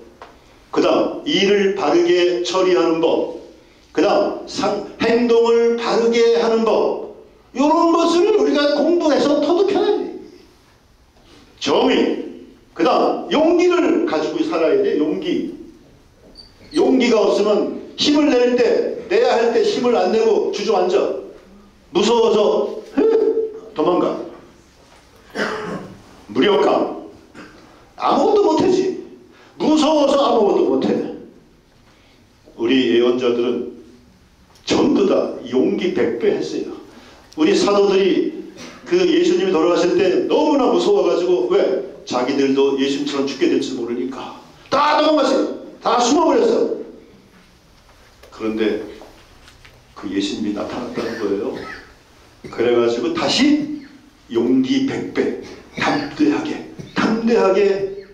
그 다음 일을 바르게 처리하는 법. 그 다음 행동을 바르게 하는 법. 이런 것을 우리가 공부해서 터득해야 돼. 정의. 그 다음 용기를 가지고 살아야 돼. 용기. 용기가 없으면 힘을 낼 때, 내야 할 때 힘을 안 내고 주저앉아. 무서워서 도망가. 무력감. 아무것도 못하지. 무서워서 아무것도 못해. 우리 예언자들은 전부 다 용기 100배 했어요. 우리 사도들이 그 예수님이 돌아가실 때 너무나 무서워가지고, 왜? 자기들도 예수님처럼 죽게 될지 모르니까 다 도망갔어요. 다 숨어버렸어. 그런데 그 예수님이 나타났다는 거예요. 그래가지고 다시 용기 100배 담대하게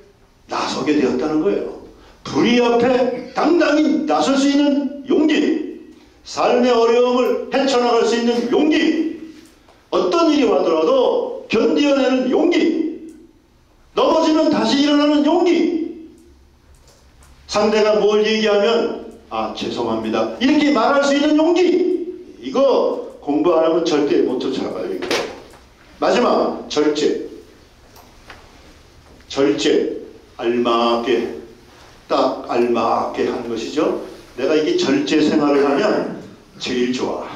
나서게 되었다는 거예요. 불의 앞에 당당히 나설 수 있는 용기, 삶의 어려움을 헤쳐나갈 수 있는 용기, 어떤 일이 와더라도 견디어내는 용기, 넘어지면 다시 일어나는 용기, 상대가 뭘 얘기하면 아 죄송합니다 이렇게 말할 수 있는 용기. 이거 공부 안 하면 절대 못 쫓아가요. 이거. 마지막 절제. 알맞게, 딱 알맞게 하는 것이죠. 내가 이게 절제 생활을 하면 제일 좋아.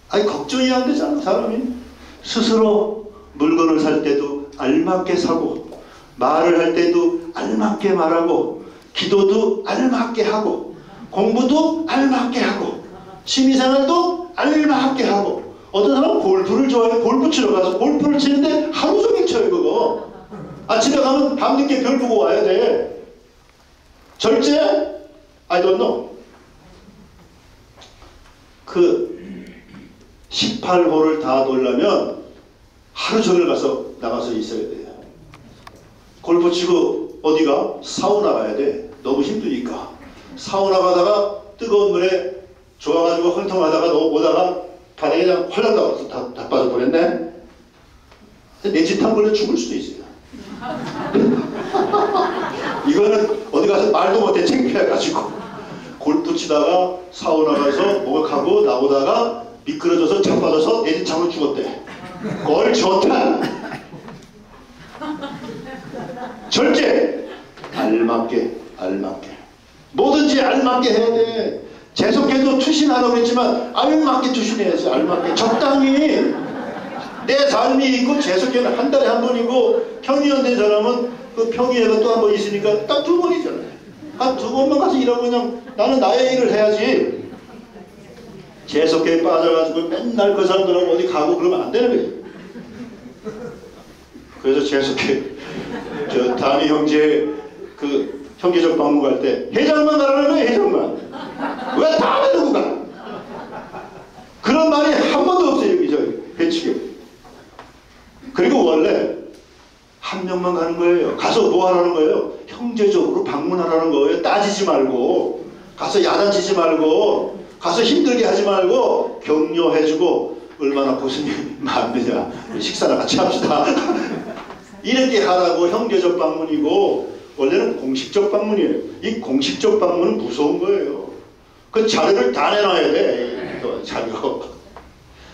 아니 걱정이 안 되잖아. 사람이 스스로 물건을 살 때도 알맞게 사고, 말을 할 때도 알맞게 말하고, 기도도 알맞게 하고, 공부도 알맞게 하고, 취미생활도 알맞게 하고. 어떤 사람은 골프를 좋아해. 골프 치러 가서 골프를 치는데 하루 종일 쳐요 그거. 아침에 가면 밤늦게 별 보고 와야 돼. 절제? I don't know. 그 18홀을 다 놀려면 하루 종일 나가서 있어야 돼요. 골프 치고 어디가? 사우나 가야 돼. 너무 힘드니까. 사우나 가다가 뜨거운 물에 좋아가지고 헐통하다가 오다가 바닥에 그냥 헐렁 나가서 다 빠져버렸네. 내 짓 한 번에 죽을 수도 있어요. 이거는 어디 가서 말도 못해 창피해가지고 골프 치다가 사우나 가서 목욕하고 나오다가 미끄러져서 자빠져서 내 짓 참으로 죽었대. 꼴 좋다. 절제. 알맞게. 뭐든지 알맞게 해야 돼. 재석해도 투신하라고 했지만 알맞게 투신해야지. 알맞게 적당히. 내 삶이 있고 재석회는 한 달에 한 번이고 평의원 된 사람은 그 평의회가 또 한 번 있으니까 딱 2번이잖아요. 한 2번만 가서 일하고 그냥 나는 나의 일을 해야지. 재석회에 빠져가지고 맨날 그 사람들하고 어디 가고 그러면 안 되는 거지. 그래서 재석회 저 단위 형제 그 형제적 방문 갈 때 회장만 가라는 거예요. 회장만. 왜 다 데리고 가? 그런 말이 한 번도 없어요. 여기 저 배치교. 그리고 원래 한 명만 가는 거예요. 가서 뭐 하라는 거예요? 형제적으로 방문하라는 거예요. 따지지 말고, 가서 야단치지 말고, 가서 힘들게 하지 말고 격려해주고, 얼마나 고생이 많느냐, 식사나 같이 합시다. 이렇게 하라고. 형제적 방문이고 원래는 공식적 방문이에요. 이 공식적 방문은 무서운 거예요. 그 자료를 다 내놔야 돼. 자료.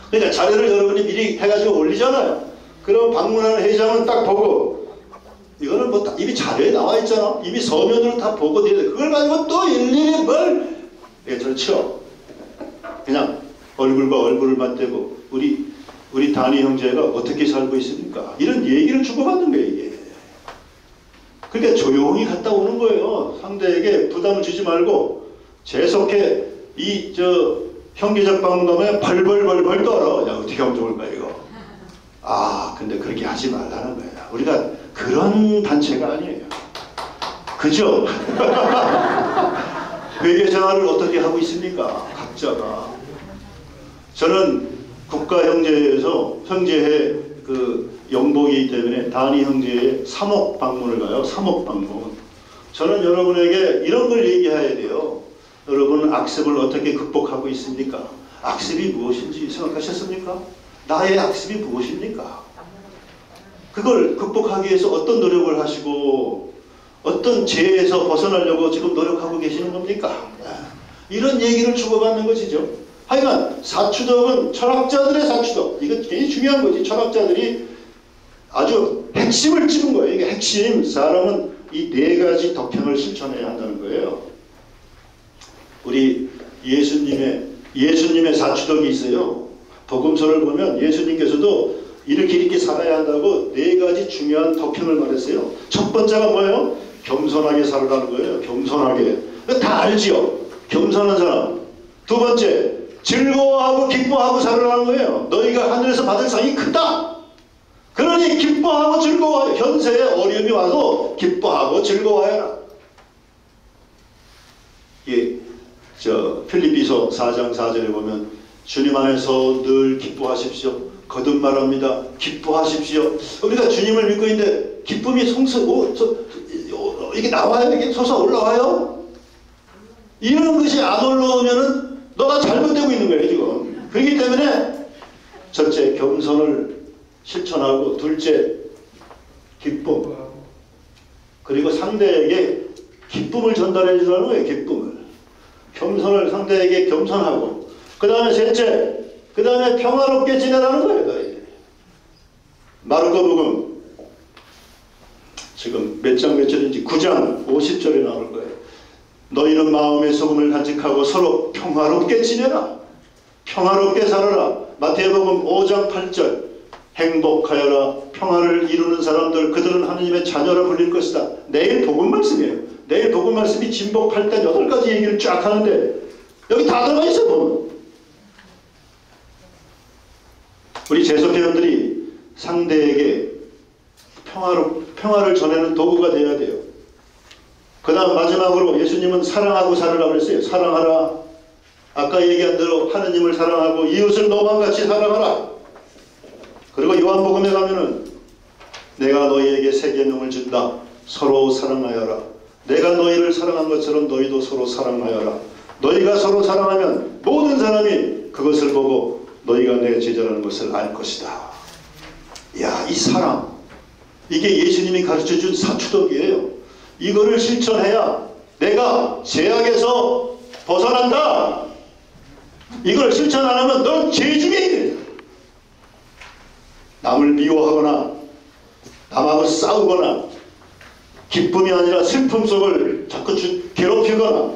그러니까 자료를 여러분이 미리 해가지고 올리잖아요. 그럼 방문하는 회장은 딱 보고 이거는 뭐 이미 자료에 나와 있잖아. 이미 서면으로 다 보고돼. 그걸 가지고 또 일일이 뭘 그렇죠. 그냥 얼굴과 얼굴을 맞대고 우리 단위 형제가 어떻게 살고 있습니까? 이런 얘기를 주고받는 거예요, 이게. 그러니까 조용히 갔다 오는 거예요. 상대에게 부담을 주지 말고 재석해 형제적 방문 가면 벌벌벌벌 떨어. 야, 어떻게 하면 좋을까 이거. 근데 그렇게 하지 말라는 거야. 우리가 그런 단체가 아니에요. 그죠? 회계 생활을 어떻게 하고 있습니까? 각자가. 저는 국가형제에서 형제회 영복이기 때문에 단위 형제에 3억 방문을 가요. 3억 방문. 저는 여러분에게 이런 걸 얘기해야 돼요. 여러분은 악습을 어떻게 극복하고 있습니까? 악습이 무엇인지 생각하셨습니까? 나의 악습이 무엇입니까? 그걸 극복하기 위해서 어떤 노력을 하시고 어떤 죄에서 벗어나려고 지금 노력하고 계시는 겁니까? 이런 얘기를 주고받는 것이죠. 하여간 사추덕은 철학자들의 사추덕. 이거 굉장히 중요한 거지. 철학자들이 아주 핵심을 찝은 거예요. 이게 핵심. 사람은 이 네 가지 덕행을 실천해야 한다는 거예요. 우리 예수님의 사추덕이 있어요. 복음서를 보면 예수님께서도 이렇게 살아야 한다고 네 가지 중요한 덕행을 말했어요. 첫 번째가 뭐예요? 겸손하게 살아라는 거예요. 겸손하게. 다 알지요? 겸손한 사람. 두 번째, 즐거워하고 기뻐하고 살아라는 거예요. 너희가 하늘에서 받을 상이 크다. 그러니 기뻐하고 즐거워하여. 현세에 어려움이 와도 기뻐하고 즐거워해라. 예, 필립비서 4장 4절에 보면 주님 안에서 늘 기뻐하십시오. 거듭 말합니다. 기뻐하십시오. 우리가 주님을 믿고 있는데 기쁨이 이게 나와요? 이게 솟아 올라와요? 이런 것이 안 올라오면은 너가 잘못되고 있는 거예요, 지금. 그렇기 때문에 첫째, 겸손을 실천하고, 둘째, 기쁨. 그리고 상대에게 기쁨을 전달해 주라는 거예요, 기쁨을. 겸손을 상대에게 겸손하고. 그 다음에 셋째, 그 다음에 평화롭게 지내라는 거예요, 너희. 마르코복음 지금 몇 장 몇 절인지 9장 50절에 나올 거예요. 너희는 마음의 소금을 간직하고 서로 평화롭게 지내라. 평화롭게 살아라. 마태복음 5장 8절 행복하여라. 평화를 이루는 사람들 그들은 하느님의 자녀라 불릴 것이다. 내일 복음 말씀이에요. 내일 복음 말씀이 진복 8단 8가지 얘기를 쫙 하는데 여기 다 들어가 있어 보면. 우리 재석회원들이 상대에게 평화를 전하는 도구가 되어야 돼요. 그 다음 마지막으로 예수님은 사랑하고 살으라고 그랬어요. 사랑하라. 아까 얘기한 대로 하느님을 사랑하고 이웃을 너만 같이 사랑하라. 그리고 요한복음에 가면은 내가 너희에게 새 계명을 준다. 서로 사랑하여라. 내가 너희를 사랑한 것처럼 너희도 서로 사랑하여라. 너희가 서로 사랑하면 모든 사람이 그것을 보고 너희가 내 제자라는 것을 알 것이다. 야, 이 사랑. 이게 예수님이 가르쳐준 사추덕이에요. 이거를 실천해야 내가 죄악에서 벗어난다. 이걸 실천 안 하면 넌 죄 중에 있는. 남을 미워하거나 남하고 싸우거나 기쁨이 아니라 슬픔 속을 자꾸 괴롭히거나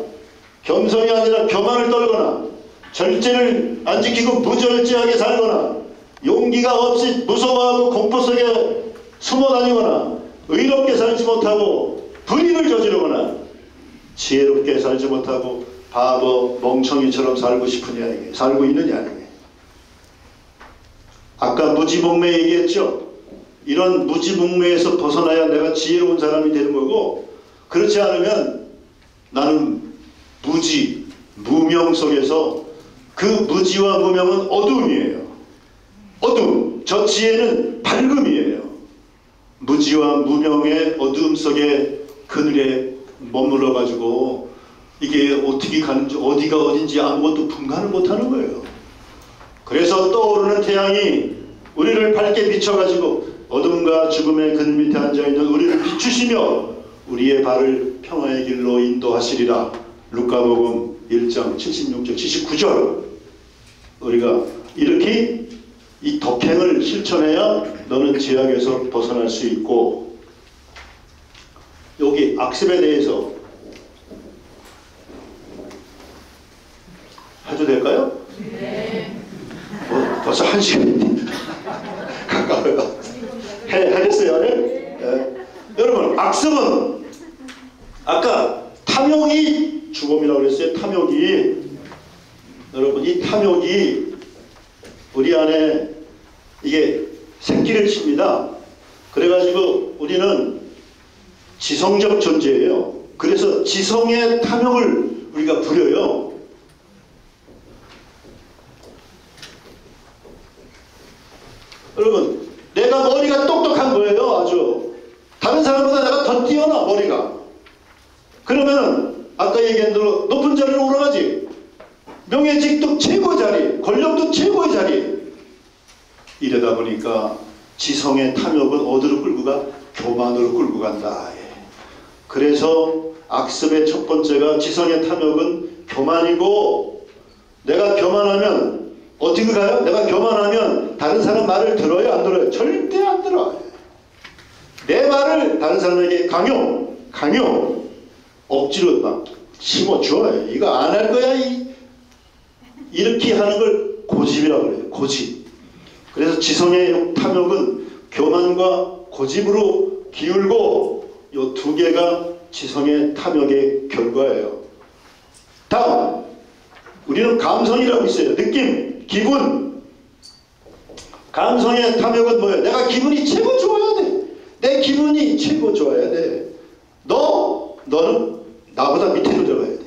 겸손이 아니라 교만을 떨거나 절제를 안 지키고 무절제하게 살거나 용기가 없이 무서워하고 공포 속에 숨어 다니거나 의롭게 살지 못하고 불의를 저지르거나 지혜롭게 살지 못하고 바보 멍청이처럼 살고 싶으냐 살고 있느냐. 아까 무지몽매 얘기했죠. 이런 무지몽매에서 벗어나야 내가 지혜로운 사람이 되는 거고, 그렇지 않으면 나는 무명 속에서, 그 무지와 무명은 어두움이에요. 어두움. 저 지혜는 밝음이에요. 무지와 무명의 어두움 속에 그늘에 머물러 가지고 이게 어떻게 가는지 어디가 어딘지 아무것도 분간을 못하는 거예요. 그래서 떠오르는 태양이 우리를 밝게 비춰가지고 어둠과 죽음의 그늘 밑에 앉아있는 우리를 비추시며 우리의 발을 평화의 길로 인도하시리라. 루카복음 1장 76절 79절. 우리가 이렇게 이 덕행을 실천해야 너는 죄악에서 벗어날 수 있고, 여기 악습에 대해서 해도 될까요? 네. 벌써 1시간이 가까워요. 하겠어요? 네. 여러분, 악습은 아까 탐욕이 주범이라고 그랬어요. 탐욕이. 여러분, 이 탐욕이 우리 안에 이게 새끼를 칩니다. 그래가지고 우리는 지성적 존재예요. 그래서 지성의 탐욕을 우리가 부려요. 여러분, 내가 머리가 똑똑한 거예요. 아주 다른 사람보다 내가 더 뛰어나, 머리가. 그러면 아까 얘기한 대로 높은 자리로 올라가지. 명예직도 최고의 자리, 권력도 최고의 자리. 이러다 보니까 지성의 탐욕은 어디로 끌고 가? 교만으로 끌고 간다. 그래서 악습의 첫 번째가, 지성의 탐욕은 교만이고, 내가 교만하면 어떻게 가요? 내가 교만하면 다른 사람 말을 들어요? 안 들어요? 절대 안 들어요. 내 말을 다른 사람에게 강요 억지로 막 심어줘요. 이거 안 할 거야. 이렇게 하는 걸 고집이라고 그래요. 고집. 그래서 지성의 탐욕은 교만과 고집으로 기울고, 이 두 개가 지성의 탐욕의 결과예요. 다음, 우리는 감성이라고 있어요. 느낌, 기분. 감성의 탐욕은 뭐예요? 내가 기분이 최고 좋아야 돼. 내 기분이 최고 좋아야 돼. 너는 나보다 밑으로 들어가야 돼.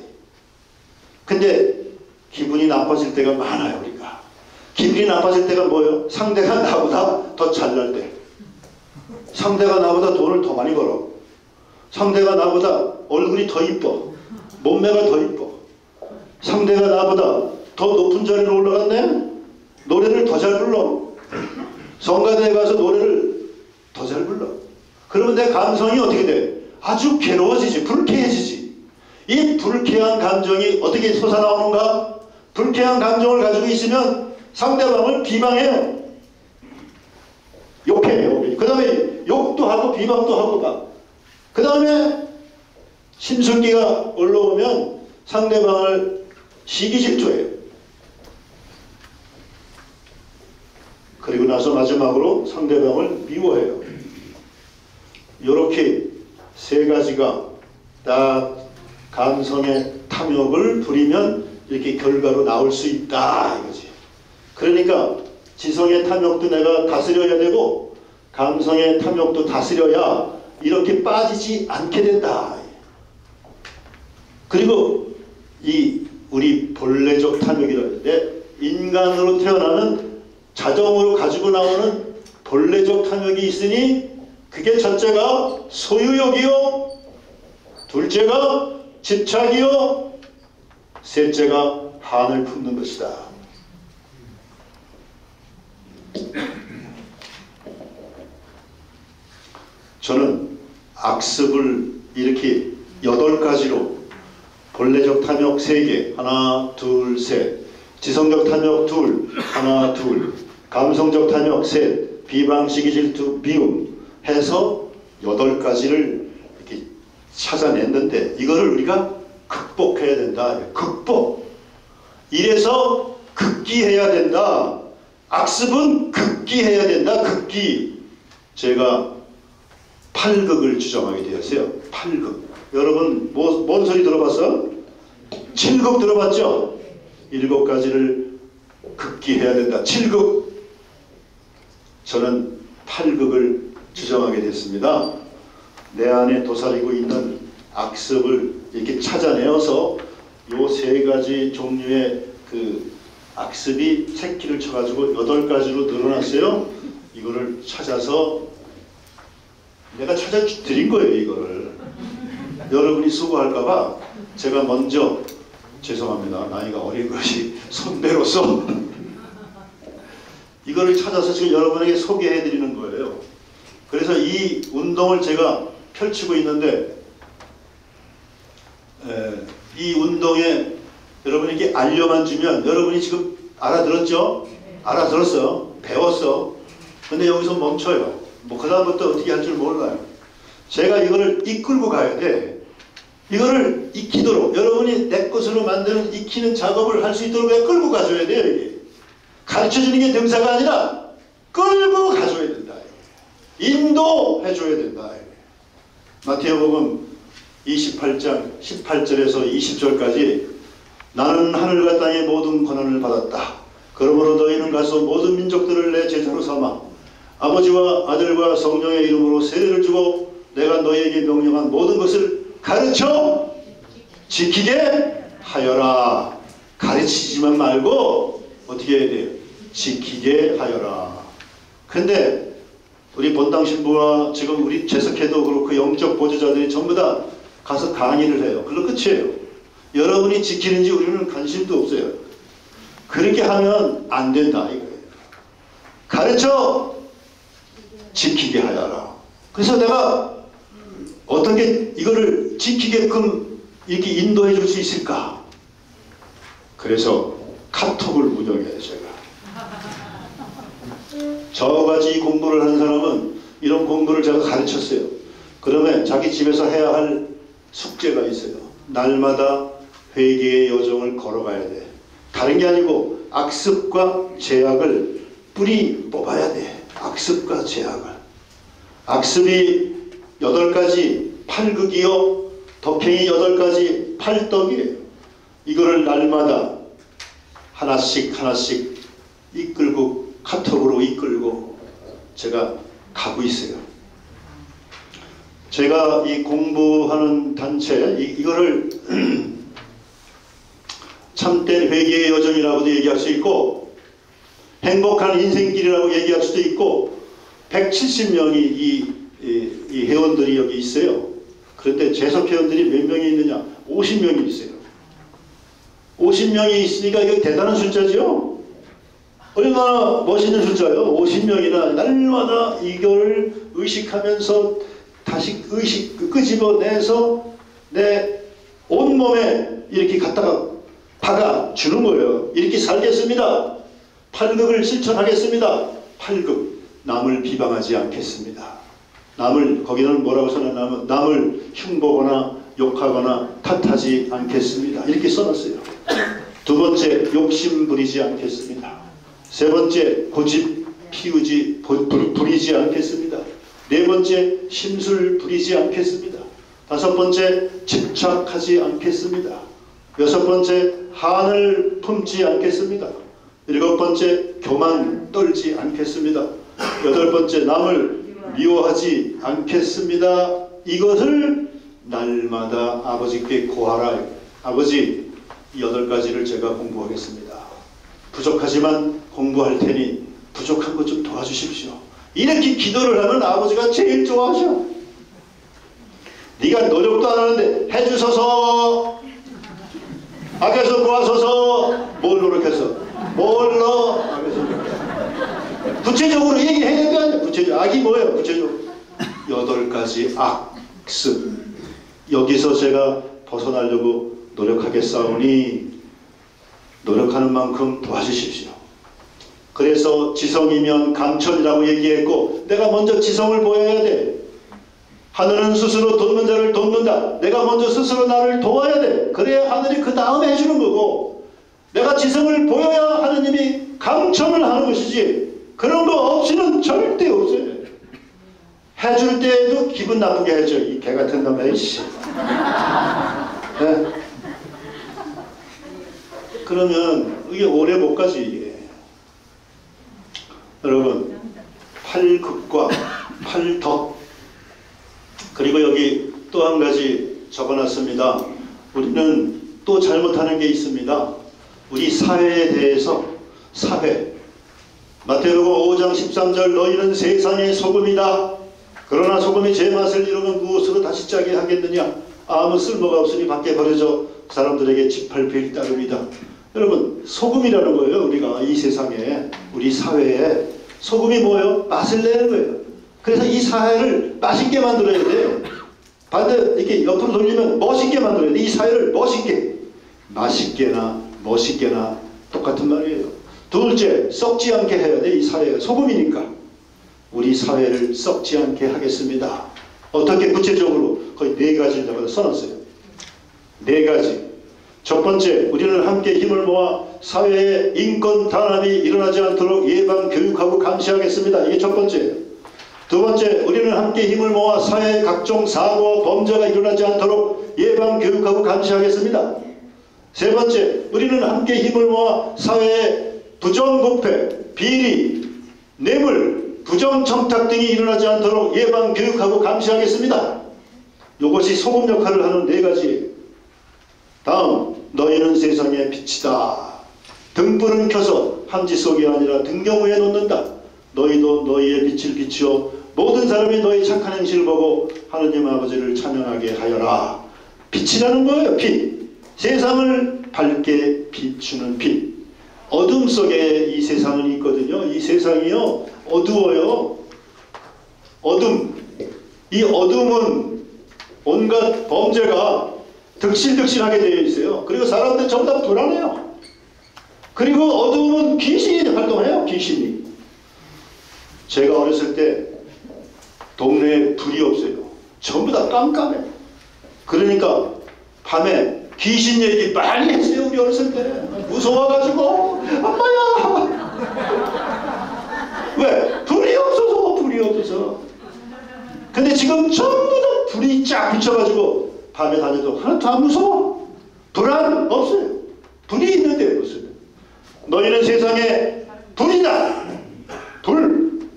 근데 기분이 나빠질 때가 많아요. 우리가 기분이 나빠질 때가 뭐예요? 상대가 나보다 더 잘날 때, 상대가 나보다 돈을 더 많이 벌어, 상대가 나보다 얼굴이 더 이뻐, 몸매가 더 이뻐, 상대가 나보다 더 높은 자리로 올라갔네, 노래를 더 잘 불러, 성가대에 가서 노래를 더 잘 불러. 그러면 내 감성이 어떻게 돼? 아주 괴로워지지, 불쾌해지지. 이 불쾌한 감정이 어떻게 솟아나오는가? 불쾌한 감정을 가지고 있으면 상대방을 비방해요. 욕해요. 그 다음에 욕도 하고 비방도 하고 막. 그 다음에 심술기가 올라오면 상대방을 시기질투해요. 그리고 나서 마지막으로 상대방을 미워해요. 이렇게 세 가지가 다 감성의 탐욕을 부리면 이렇게 결과로 나올 수 있다 이거지. 그러니까 지성의 탐욕도 내가 다스려야 되고 감성의 탐욕도 다스려야 이렇게 빠지지 않게 된다. 그리고 이 우리 본래적 탐욕이라고 하는데, 인간으로 태어나는 자동으로 가지고 나오는 본래적 탐욕이 있으니, 그게 첫째가 소유욕이요, 둘째가 집착이요, 셋째가 한을 품는 것이다. 저는 악습을 이렇게 8가지로, 본래적 탐욕 3개, 하나, 둘, 셋, 지성적 탐욕 2, 하나, 둘, 감성적 탐욕 3, 비방, 시기, 질투, 미움 해서 8가지를 이렇게 찾아냈는데, 이거를 우리가 극복해야 된다. 극복. 이래서 극기해야 된다. 악습은 극기해야 된다. 극기. 제가 8극을 주장하게 되었어요. 8극. 여러분 뭔 소리 들어봤어? 7극 들어봤죠? 7가지를 극기해야 된다. 7극. 저는 8극을 주장하게 됐습니다. 내 안에 도사리고 있는 악습을 이렇게 찾아내어서 요 3가지 종류의 그 악습이 새끼를 쳐가지고 8가지로 늘어났어요. 이거를 찾아서 내가 찾아드린 거예요. 이거를 여러분이 수고할까봐 제가 먼저, 죄송합니다, 나이가 어린 것이 선배로서 이거를 찾아서 지금 여러분에게 소개해드리는 거예요. 그래서 이 운동을 제가 펼치고 있는데, 이 운동에 여러분에게 알려만 주면, 여러분이 지금 알아들었죠? 알아들었어. 배웠어. 근데 여기서 멈춰요. 뭐 그 다음부터 어떻게 할 줄 몰라요. 제가 이거를 이끌고 가야 돼. 이거를 익히도록, 여러분이 내 것으로 만드는 익히는 작업을 할 수 있도록 끌고 가줘야 돼요. 이게 가르쳐주는 게 등사가 아니라 끌고 가줘야 된다. 인도해줘야 된다. 마태복음 28장 18절에서 20절까지 나는 하늘과 땅의 모든 권한을 받았다. 그러므로 너희는 가서 모든 민족들을 내 제자로 삼아 아버지와 아들과 성령의 이름으로 세례를 주고 내가 너희에게 명령한 모든 것을 가르쳐 지키게 하여라. 가르치지만 말고 어떻게 해야 돼요? 지키게 하여라. 근데 우리 본당 신부와 지금 우리 재석회도 그렇고 영적 보조자들이 전부 다 가서 강의를 해요. 그걸로 끝이에요. 여러분이 지키는지 우리는 관심도 없어요. 그렇게 하면 안 된다 이거예요. 가르쳐 지키게 하여라. 그래서 내가 어떻게 이거를 지키게끔 이렇게 인도해 줄 수 있을까? 그래서 카톡을 운영해요. 제가 저같이 공부를 하는 사람은 이런 공부를 제가 가르쳤어요. 그러면 자기 집에서 해야 할 숙제가 있어요. 날마다 회개의 여정을 걸어가야 돼. 다른 게 아니고 악습과 제약을 뿌리 뽑아야 돼. 악습과 제약을. 악습이 8가지 팔극이요, 덕행이 8가지 팔덕이에요. 이거를 날마다 하나씩 하나씩 이끌고 카톡으로 이끌고 제가 가고 있어요. 제가 이 공부하는 단체 이거를 참된 회개의 여정이라고도 얘기할 수 있고 행복한 인생길이라고 얘기할 수도 있고 170명이 이 회원들이 여기 있어요. 그런데 재석 회원들이 몇 명이 있느냐? 50명이 있어요. 50명이 있으니까 이거 대단한 숫자죠? 얼마나 멋있는 숫자예요. 50명이나 날마다 이걸 의식하면서 다시 끄집어내서 내 온몸에 이렇게 갖다가 박아주는 거예요. 이렇게 살겠습니다. 팔극을 실천하겠습니다. 팔극, 남을 비방하지 않겠습니다. 남을, 거기는 뭐라고 써놨냐면 남을 흉보거나 욕하거나 탓하지 않겠습니다. 이렇게 써놨어요. 두 번째, 욕심 부리지 않겠습니다. 세 번째, 고집 부리지 않겠습니다. 네 번째, 심술 부리지 않겠습니다. 다섯 번째, 집착하지 않겠습니다. 여섯 번째, 한을 품지 않겠습니다. 일곱 번째, 교만 떨지 않겠습니다. 여덟 번째, 남을 미워하지 않겠습니다. 이것을 날마다 아버지께 고하라. 아버지, 이 8가지를 제가 공부하겠습니다. 부족하지만 공부할 테니 부족한 것 좀 도와주십시오. 이렇게 기도를 하면 아버지가 제일 좋아하셔. 네가 노력도 안 하는데 해주소서, 악에서 구하소서. 뭘 노력해서? 뭘로? 구체적으로 얘기해야 되는 거 아니야. 구체적으로. 악이 뭐예요? 구체적으로 8가지 악습. 여기서 제가 벗어나려고 노력하겠사오니 노력하는 만큼 도와주십시오. 그래서 지성이면 강천이라고 얘기했고 내가 먼저 지성을 보여야 돼. 하늘은 스스로 돕는 자를 돕는다. 내가 먼저 스스로 나를 도와야 돼. 그래야 하늘이 그 다음에 해주는 거고, 내가 지성을 보여야 하느님이 강천을 하는 것이지 그런 거 없이는 절대 없어요. 해줄 때에도 기분 나쁘게 해줘. 이 개 같은 놈아 이씨. 네. 그러면 이게 오래 못 가지 이게. 여러분, 팔극과 팔덕. 그리고 여기 또 한 가지 적어놨습니다. 우리는 또 잘못하는 게 있습니다. 우리 사회에 대해서, 사회. 마태복음 5장 13절 너희는 세상의 소금이다. 그러나 소금이 제 맛을 잃으면 무엇으로 다시 짜게 하겠느냐. 아무 쓸모가 없으니 밖에 버려져 사람들에게 짓밟힐 따름이다. 여러분, 소금이라는 거예요. 우리가 이 세상에, 우리 사회에 소금이 뭐예요? 맛을 내는 거예요. 그래서 이 사회를 맛있게 만들어야 돼. 반대 이렇게 옆으로 돌리면 멋있게 만들어야 돼. 이 사회를 멋있게. 맛있게나 멋있게나 똑같은 말이에요. 둘째, 썩지 않게 해야 돼. 이 사회가 소금이니까. 우리 사회를 썩지 않게 하겠습니다. 어떻게 구체적으로 거의 4가지를 잡아서 써놨어요. 4가지. 첫 번째, 우리는 함께 힘을 모아 사회에 인권 단합이 일어나지 않도록 예방, 교육하고 감시하겠습니다. 이게 첫 번째예요. 두 번째, 우리는 함께 힘을 모아 사회의 각종 사고와 범죄가 일어나지 않도록 예방, 교육하고 감시하겠습니다. 세 번째, 우리는 함께 힘을 모아 사회의 부정부패, 비리, 뇌물, 부정청탁 등이 일어나지 않도록 예방, 교육하고 감시하겠습니다. 이것이 소금 역할을 하는 4가지예요. 다음, 너희는 세상의 빛이다. 등불은 켜서 함지 속이 아니라 등경위에 놓는다. 너희도 너희의 빛을 비추어 모든 사람이 너희 착한 행실을 보고 하느님 아버지를 찬양하게 하여라. 빛이라는 거예요. 빛. 세상을 밝게 비추는 빛. 어둠 속에 이 세상은 있거든요. 이 세상이요, 어두워요. 어둠. 이 어둠은 온갖 범죄가 득실득실하게 되어 있어요. 그리고 사람들 전부 다 불안해요. 그리고 어두움은 귀신이 활동해요. 귀신이. 제가 어렸을 때 동네에 불이 없어요. 전부 다 깜깜해요. 그러니까 밤에 귀신 얘기 많이 했어요. 우리 어렸을 때. 무서워가지고 엄마야. 왜? 불이 없어서. 불이 없어서. 근데 지금 전부 다 불이 쫙 비춰가지고 밤에 다녀도 하나도 안 무서워. 불안 없어요. 불이 있는데 무슨. 너희는 세상에 불이다. 불.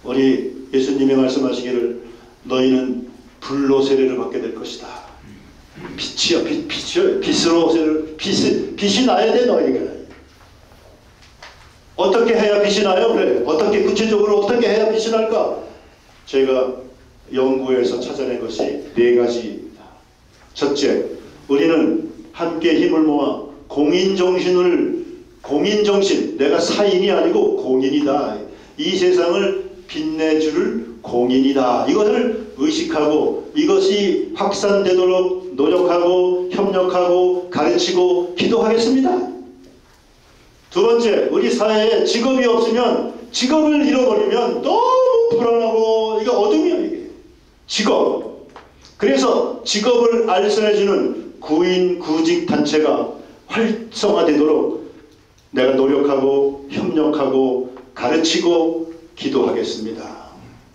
우리 예수님이 말씀하시기를 너희는 불로 세례를 받게 될 것이다. 빛이요. 빛이요. 빛으로 세례를. 빛이 나야 돼 너희가. 어떻게 해야 빛이 나요? 그래. 어떻게 구체적으로 어떻게 해야 빛이 날까? 제가 연구해서 찾아낸 것이 4가지입니다. 첫째, 우리는 함께 힘을 모아 공인정신, 내가 사인이 아니고 공인이다. 이 세상을 빛내줄 공인이다. 이것을 의식하고 이것이 확산되도록 노력하고 협력하고 가르치고 기도하겠습니다. 두 번째, 우리 사회에 직업이 없으면, 직업을 잃어버리면 너무 불안하고 이게 어둠이야 이게. 직업. 그래서 직업을 알선해주는 구인 구직 단체가 활성화되도록 내가 노력하고 협력하고 가르치고 기도하겠습니다.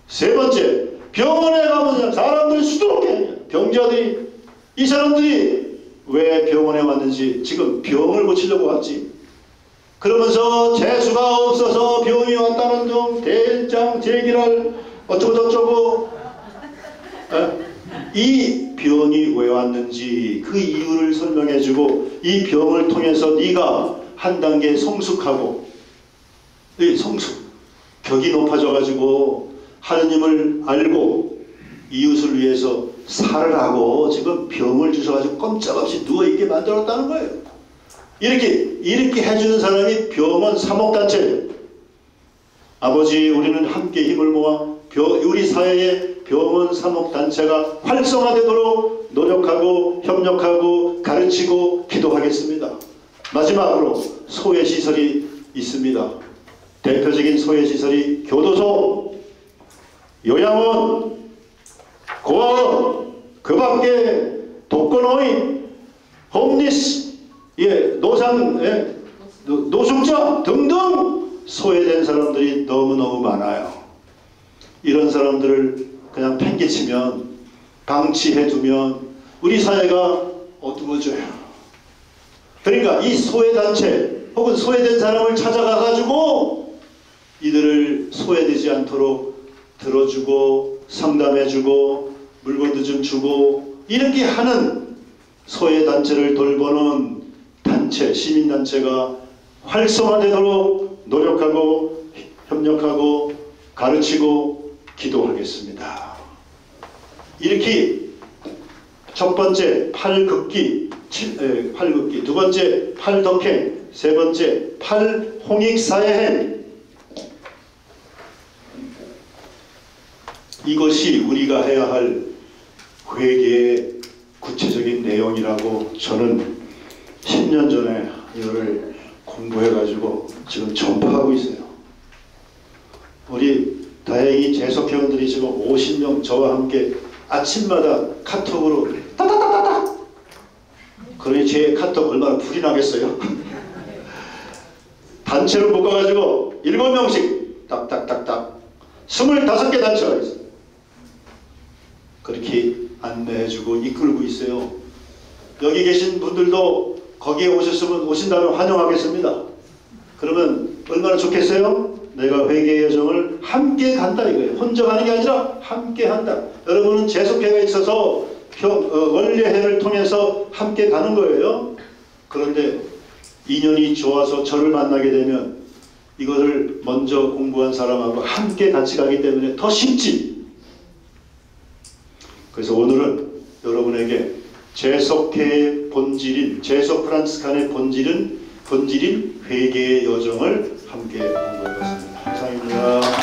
세 번째, 병원에 가면 사람들이 수두룩해. 병자들이, 이 사람들이 왜 병원에 왔는지, 지금 병을 고치려고 왔지. 그러면서 재수가 없어서 병이 왔다는 둥, 대장, 제기랄, 어쩌고저쩌고. 이 병이 왜 왔는지 그 이유를 설명해주고 이 병을 통해서 네가 한 단계 성숙하고, 이 성숙, 격이 높아져가지고 하느님을 알고 이웃을 위해서 살으라고 지금 병을 주셔가지고 꼼짝없이 누워있게 만들었다는 거예요. 이렇게 해주는 사람이 병원 사목단체예요. 아버지, 우리는 함께 힘을 모아 우리 사회의 병원 사목단체가 활성화되도록 노력하고 협력하고 가르치고 기도하겠습니다. 마지막으로 소외시설이 있습니다. 대표적인 소외시설이 교도소, 요양원, 고아원, 그 밖에 독거노인, 홈리스, 노숙자 등등 소외된 사람들이 너무너무 많아요. 이런 사람들을 그냥 팽개치면, 방치해두면 우리 사회가 어두워져요. 그러니까 이 소외단체 혹은 소외된 사람을 찾아가가지고 이들을 소외되지 않도록 들어주고 상담해주고 물건도 좀 주고 이렇게 하는 소외단체를 돌보는 단체, 시민단체가 활성화되도록 노력하고 협력하고 가르치고 기도하겠습니다. 이렇게 첫 번째 팔극기, 두 번째 팔덕행, 세 번째 팔홍익사회행. 이것이 우리가 해야 할 회개의 구체적인 내용이라고 저는 10년 전에 이걸 공부해가지고 지금 전파하고 있어요. 우리 다행히 재석회원들이 지금 50명 저와 함께 아침마다 카톡으로 따따따따따. 그러니 제 카톡 얼마나 불이 나겠어요. 단체로 묶어가지고 7명씩 딱딱딱딱 25개 단체가 있어요. 그렇게 안내해주고 이끌고 있어요. 여기 계신 분들도 거기에 오셨으면 오신다면 환영하겠습니다. 그러면 얼마나 좋겠어요? 내가 회개의 여정을 함께 간다 이거예요. 혼자 가는 게 아니라 함께 한다. 여러분은 재속회가 있어서 원례회를 통해서 함께 가는 거예요. 그런데 인연이 좋아서 저를 만나게 되면 이것을 먼저 공부한 사람하고 함께 같이 가기 때문에 더 쉽지. 그래서 오늘은 여러분에게 재석회의 본질인 재석 프란치스칸의 본질인 회개의 여정을 함께 공부해봤습니다. 감사합니다.